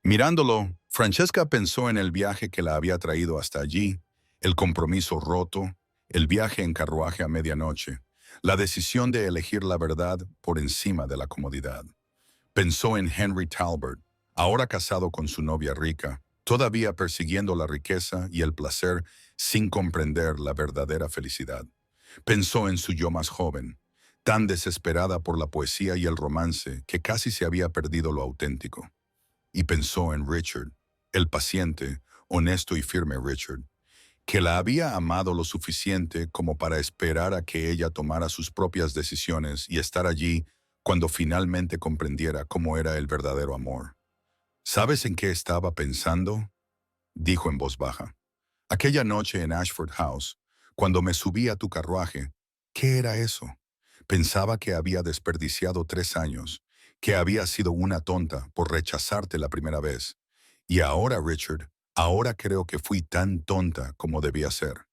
Mirándolo, Francesca pensó en el viaje que la había traído hasta allí, el compromiso roto, el viaje en carruaje a medianoche, la decisión de elegir la verdad por encima de la comodidad. Pensó en Henry Talbot, ahora casado con su novia rica, todavía persiguiendo la riqueza y el placer sin comprender la verdadera felicidad. Pensó en su yo más joven, tan desesperada por la poesía y el romance que casi se había perdido lo auténtico. Y pensó en Richard, el paciente, honesto y firme Richard, que la había amado lo suficiente como para esperar a que ella tomara sus propias decisiones y estar allí cuando finalmente comprendiera cómo era el verdadero amor. ¿Sabes en qué estaba pensando?, dijo en voz baja. Aquella noche en Ashford House, cuando me subí a tu carruaje, ¿qué era eso? Pensaba que había desperdiciado 3 años, que había sido una tonta por rechazarte la primera vez. Y ahora, Richard, ahora creo que fui tan tonta como debía ser.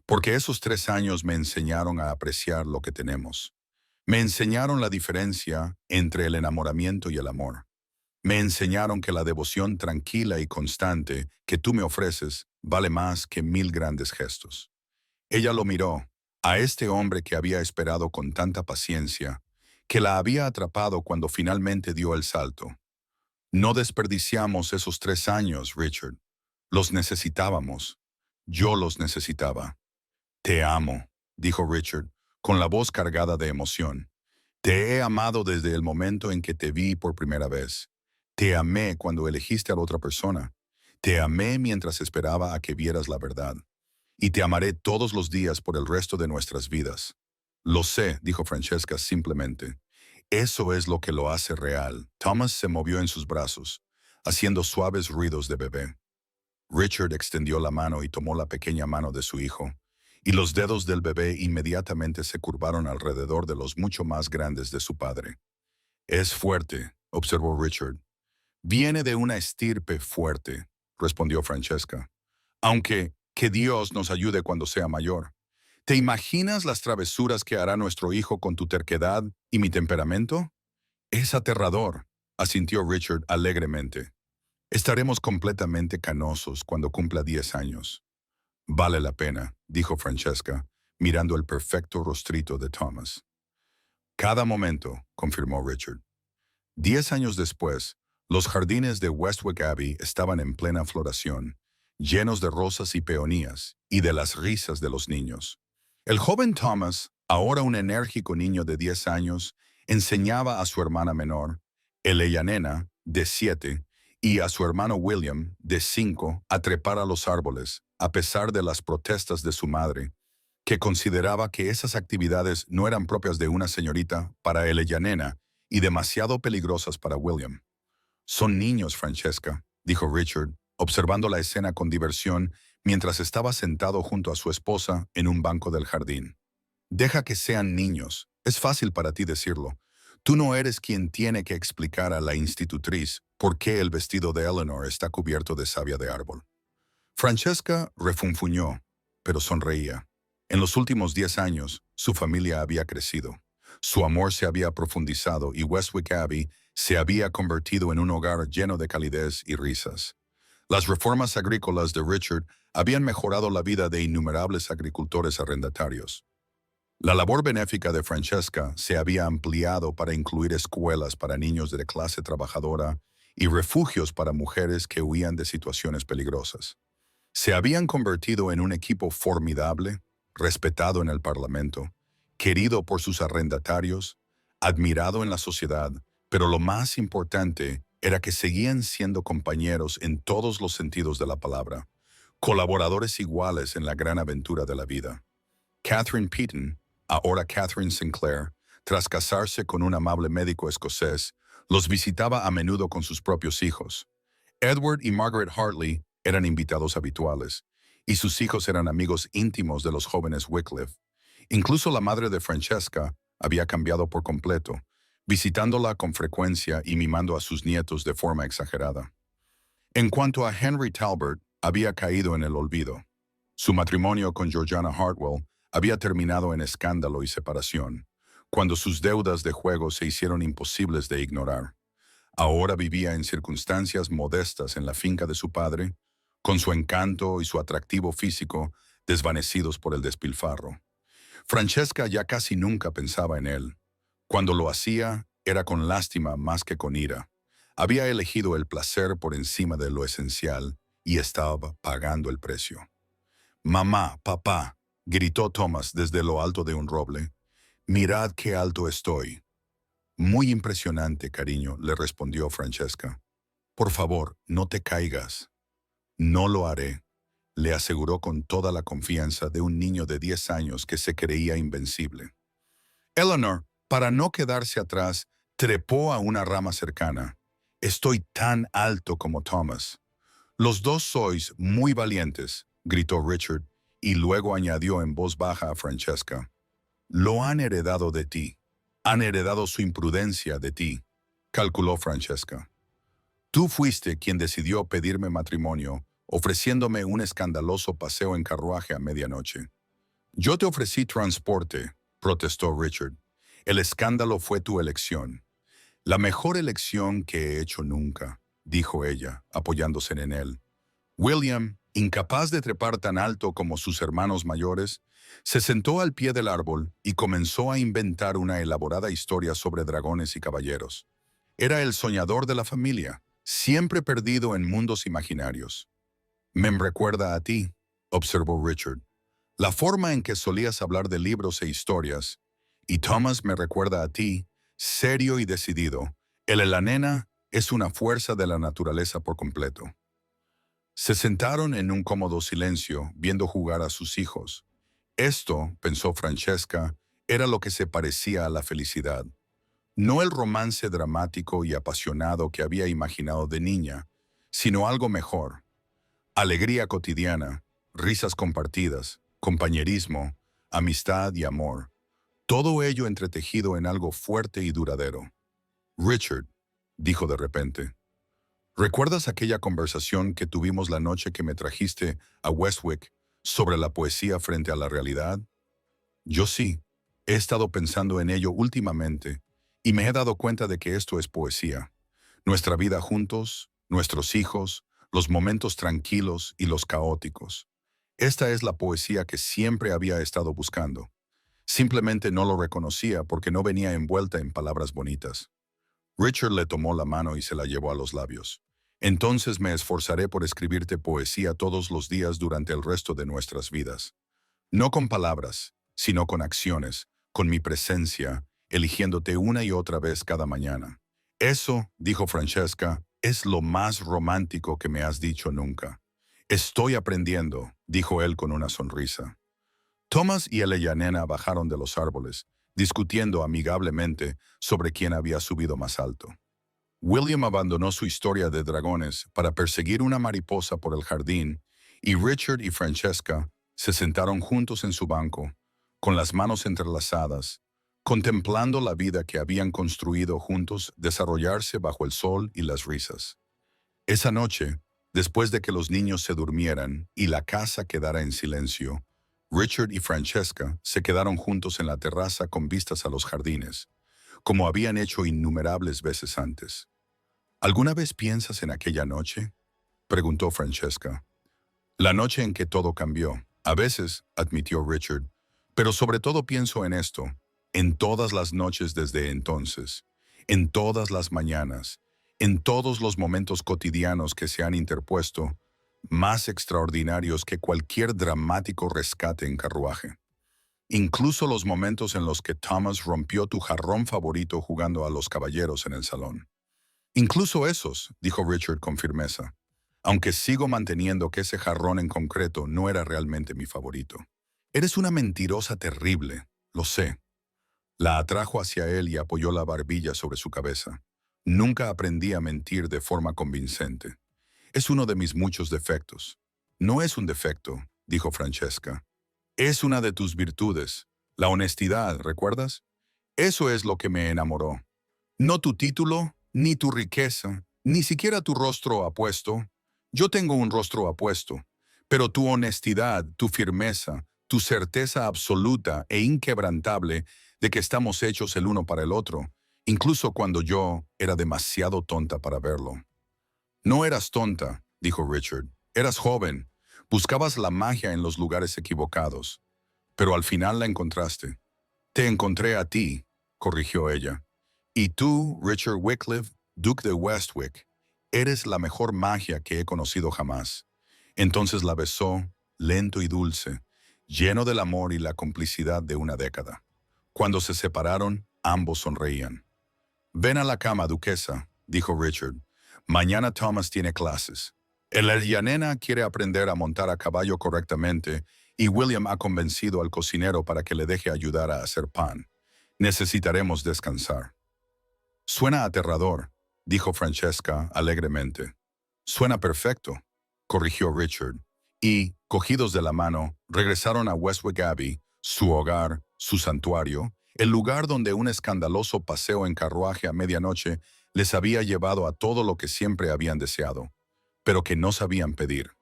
Porque esos 3 años me enseñaron a apreciar lo que tenemos. Me enseñaron la diferencia entre el enamoramiento y el amor. Me enseñaron que la devoción tranquila y constante que tú me ofreces vale más que 1000 grandes gestos. Ella lo miró, a este hombre que había esperado con tanta paciencia, que la había atrapado cuando finalmente dio el salto. No desperdiciamos esos 3 años, Richard. Los necesitábamos. Yo los necesitaba. Te amo, dijo Richard, con la voz cargada de emoción. Te he amado desde el momento en que te vi por primera vez. Te amé cuando elegiste a la otra persona. Te amé mientras esperaba a que vieras la verdad. Y te amaré todos los días por el resto de nuestras vidas. Lo sé, dijo Francesca simplemente. Eso es lo que lo hace real. Thomas se movió en sus brazos, haciendo suaves ruidos de bebé. Richard extendió la mano y tomó la pequeña mano de su hijo, y los dedos del bebé inmediatamente se curvaron alrededor de los mucho más grandes de su padre. Es fuerte, observó Richard. Viene de una estirpe fuerte, respondió Francesca. Aunque, que Dios nos ayude cuando sea mayor. ¿Te imaginas las travesuras que hará nuestro hijo con tu terquedad y mi temperamento? Es aterrador, asintió Richard alegremente. Estaremos completamente canosos cuando cumpla 10 años. Vale la pena, dijo Francesca, mirando el perfecto rostrito de Thomas. Cada momento, confirmó Richard. 10 años después, los jardines de Westwick Abbey estaban en plena floración, llenos de rosas y peonías, y de las risas de los niños. El joven Thomas, ahora un enérgico niño de 10 años, enseñaba a su hermana menor, Eleanena, de 7, y a su hermano William, de 5, a trepar a los árboles, a pesar de las protestas de su madre, que consideraba que esas actividades no eran propias de una señorita para Eleanena y demasiado peligrosas para William. Son niños, Francesca, dijo Richard, observando la escena con diversión mientras estaba sentado junto a su esposa en un banco del jardín. Deja que sean niños. Es fácil para ti decirlo. Tú no eres quien tiene que explicar a la institutriz por qué el vestido de Eleanor está cubierto de savia de árbol. Francesca refunfuñó, pero sonreía. En los últimos 10 años, su familia había crecido. Su amor se había profundizado y Westwick Abbey se había convertido en un hogar lleno de calidez y risas. Las reformas agrícolas de Richard habían mejorado la vida de innumerables agricultores arrendatarios. La labor benéfica de Francesca se había ampliado para incluir escuelas para niños de clase trabajadora y refugios para mujeres que huían de situaciones peligrosas. Se habían convertido en un equipo formidable, respetado en el Parlamento, querido por sus arrendatarios, admirado en la sociedad, pero lo más importante era que seguían siendo compañeros en todos los sentidos de la palabra, colaboradores iguales en la gran aventura de la vida. Catherine Peaton, ahora Catherine Sinclair, tras casarse con un amable médico escocés, los visitaba a menudo con sus propios hijos. Edward y Margaret Hartley eran invitados habituales, y sus hijos eran amigos íntimos de los jóvenes Wycliffe. Incluso la madre de Francesca había cambiado por completo, visitándola con frecuencia y mimando a sus nietos de forma exagerada. En cuanto a Henry Talbot, había caído en el olvido. Su matrimonio con Georgiana Hartwell había terminado en escándalo y separación, cuando sus deudas de juego se hicieron imposibles de ignorar. Ahora vivía en circunstancias modestas en la finca de su padre, con su encanto y su atractivo físico desvanecidos por el despilfarro. Francesca ya casi nunca pensaba en él. Cuando lo hacía, era con lástima más que con ira. Había elegido el placer por encima de lo esencial y estaba pagando el precio. «Mamá, papá», gritó Thomas desde lo alto de un roble. «Mirad qué alto estoy». «Muy impresionante, cariño», le respondió Francesca. «Por favor, no te caigas». «No lo haré», le aseguró con toda la confianza de un niño de 10 años que se creía invencible. Eleanor, para no quedarse atrás, trepó a una rama cercana. «Estoy tan alto como Thomas». «Los dos sois muy valientes», gritó Richard, y luego añadió en voz baja a Francesca. «Lo han heredado de ti. Han heredado su imprudencia de ti», calculó Francesca. «Tú fuiste quien decidió pedirme matrimonio, ofreciéndome un escandaloso paseo en carruaje a medianoche». «Yo te ofrecí transporte», protestó Richard. «El escándalo fue tu elección». «La mejor elección que he hecho nunca», dijo ella, apoyándose en él. William, incapaz de trepar tan alto como sus hermanos mayores, se sentó al pie del árbol y comenzó a inventar una elaborada historia sobre dragones y caballeros. Era el soñador de la familia, siempre perdido en mundos imaginarios. «Me recuerda a ti», observó Richard. «La forma en que solías hablar de libros e historias. Y Thomas me recuerda a ti, serio y decidido. La nena es una fuerza de la naturaleza por completo». Se sentaron en un cómodo silencio, viendo jugar a sus hijos. Esto, pensó Francesca, era lo que se parecía a la felicidad. No el romance dramático y apasionado que había imaginado de niña, sino algo mejor. Alegría cotidiana, risas compartidas, compañerismo, amistad y amor. Todo ello entretejido en algo fuerte y duradero. «Richard», dijo de repente, «¿recuerdas aquella conversación que tuvimos la noche que me trajiste a Westwick sobre la poesía frente a la realidad?» «Yo sí. He estado pensando en ello últimamente y me he dado cuenta de que esto es poesía. Nuestra vida juntos, nuestros hijos, los momentos tranquilos y los caóticos. Esta es la poesía que siempre había estado buscando. Simplemente no lo reconocía porque no venía envuelta en palabras bonitas». Richard le tomó la mano y se la llevó a los labios. «Entonces me esforzaré por escribirte poesía todos los días durante el resto de nuestras vidas. No con palabras, sino con acciones, con mi presencia, eligiéndote una y otra vez cada mañana». «Eso», dijo Francesca, «es lo más romántico que me has dicho nunca». «Estoy aprendiendo», dijo él con una sonrisa. Thomas y Nena bajaron de los árboles, discutiendo amigablemente sobre quién había subido más alto. William abandonó su historia de dragones para perseguir una mariposa por el jardín, y Richard y Francesca se sentaron juntos en su banco, con las manos entrelazadas, contemplando la vida que habían construido juntos desarrollarse bajo el sol y las risas. Esa noche, después de que los niños se durmieran y la casa quedara en silencio, Richard y Francesca se quedaron juntos en la terraza con vistas a los jardines, como habían hecho innumerables veces antes. ¿Alguna vez piensas en aquella noche?, preguntó Francesca. La noche en que todo cambió. A veces, admitió Richard, pero sobre todo pienso en esto, en todas las noches desde entonces, en todas las mañanas, en todos los momentos cotidianos que se han interpuesto, más extraordinarios que cualquier dramático rescate en carruaje. Incluso los momentos en los que Thomas rompió tu jarrón favorito jugando a los caballeros en el salón. Incluso esos, dijo Richard con firmeza, aunque sigo manteniendo que ese jarrón en concreto no era realmente mi favorito. Eres una mentirosa terrible, lo sé. La atrajo hacia él y apoyó la barbilla sobre su cabeza. Nunca aprendí a mentir de forma convincente. Es uno de mis muchos defectos. No es un defecto, dijo Francesca. Es una de tus virtudes. La honestidad, ¿recuerdas? Eso es lo que me enamoró. No tu título, ni tu riqueza, ni siquiera tu rostro apuesto. Yo tengo un rostro apuesto, pero tu honestidad, tu firmeza, tu certeza absoluta e inquebrantable de que estamos hechos el uno para el otro, incluso cuando yo era demasiado tonta para verlo. No eras tonta, dijo Richard. Eras joven. Buscabas la magia en los lugares equivocados. Pero al final la encontraste. Te encontré a ti, corrigió ella. Y tú, Richard Wycliffe, Duque de Westwick, eres la mejor magia que he conocido jamás. Entonces la besó, lento y dulce, lleno del amor y la complicidad de una década. Cuando se separaron, ambos sonreían. Ven a la cama, duquesa, dijo Richard. Mañana Thomas tiene clases. La nena quiere aprender a montar a caballo correctamente y William ha convencido al cocinero para que le deje ayudar a hacer pan. Necesitaremos descansar. Suena aterrador, dijo Francesca alegremente. Suena perfecto, corrigió Richard, y, cogidos de la mano, regresaron a Westwick Abbey, su hogar, su santuario, el lugar donde un escandaloso paseo en carruaje a medianoche les había llevado a todo lo que siempre habían deseado, pero que no sabían pedir.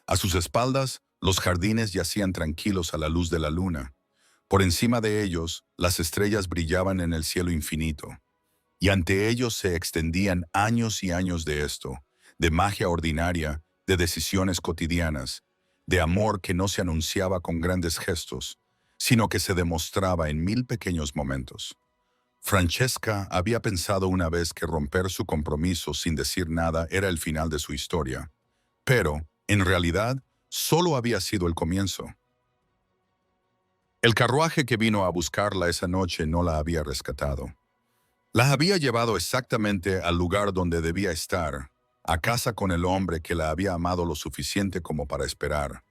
A sus espaldas, los jardines yacían tranquilos a la luz de la luna. Por encima de ellos, las estrellas brillaban en el cielo infinito. Y ante ellos se extendían años y años de esto, de magia ordinaria, de decisiones cotidianas, de amor que no se anunciaba con grandes gestos, sino que se demostraba en 1000 pequeños momentos. Francesca había pensado una vez que romper su compromiso sin decir nada era el final de su historia, pero, en realidad, solo había sido el comienzo. El carruaje que vino a buscarla esa noche no la había rescatado. La había llevado exactamente al lugar donde debía estar, a casa con el hombre que la había amado lo suficiente como para esperar,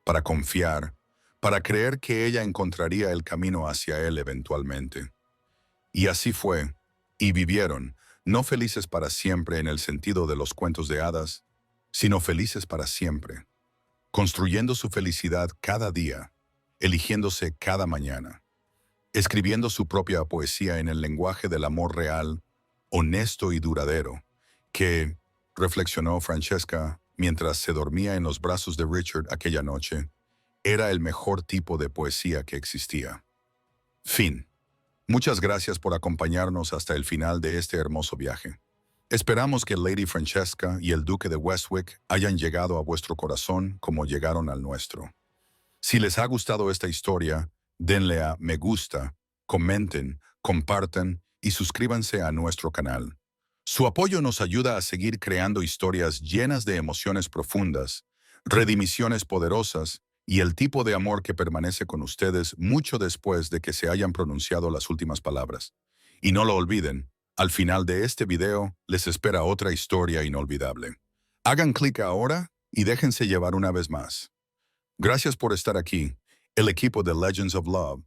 para confiar, para creer que ella encontraría el camino hacia él eventualmente. Y así fue, y vivieron, no felices para siempre en el sentido de los cuentos de hadas, sino felices para siempre, construyendo su felicidad cada día, eligiéndose cada mañana, escribiendo su propia poesía en el lenguaje del amor real, honesto y duradero, que, reflexionó Francesca mientras se dormía en los brazos de Richard aquella noche, era el mejor tipo de poesía que existía. Fin. Muchas gracias por acompañarnos hasta el final de este hermoso viaje. Esperamos que Lady Francesca y el Duque de Westwick hayan llegado a vuestro corazón como llegaron al nuestro. Si les ha gustado esta historia, denle a me gusta, comenten, compartan y suscríbanse a nuestro canal. Su apoyo nos ayuda a seguir creando historias llenas de emociones profundas, redimisiones poderosas y el tipo de amor que permanece con ustedes mucho después de que se hayan pronunciado las últimas palabras. Y no lo olviden, al final de este video les espera otra historia inolvidable. Hagan clic ahora y déjense llevar una vez más. Gracias por estar aquí, el equipo de Legends of Love.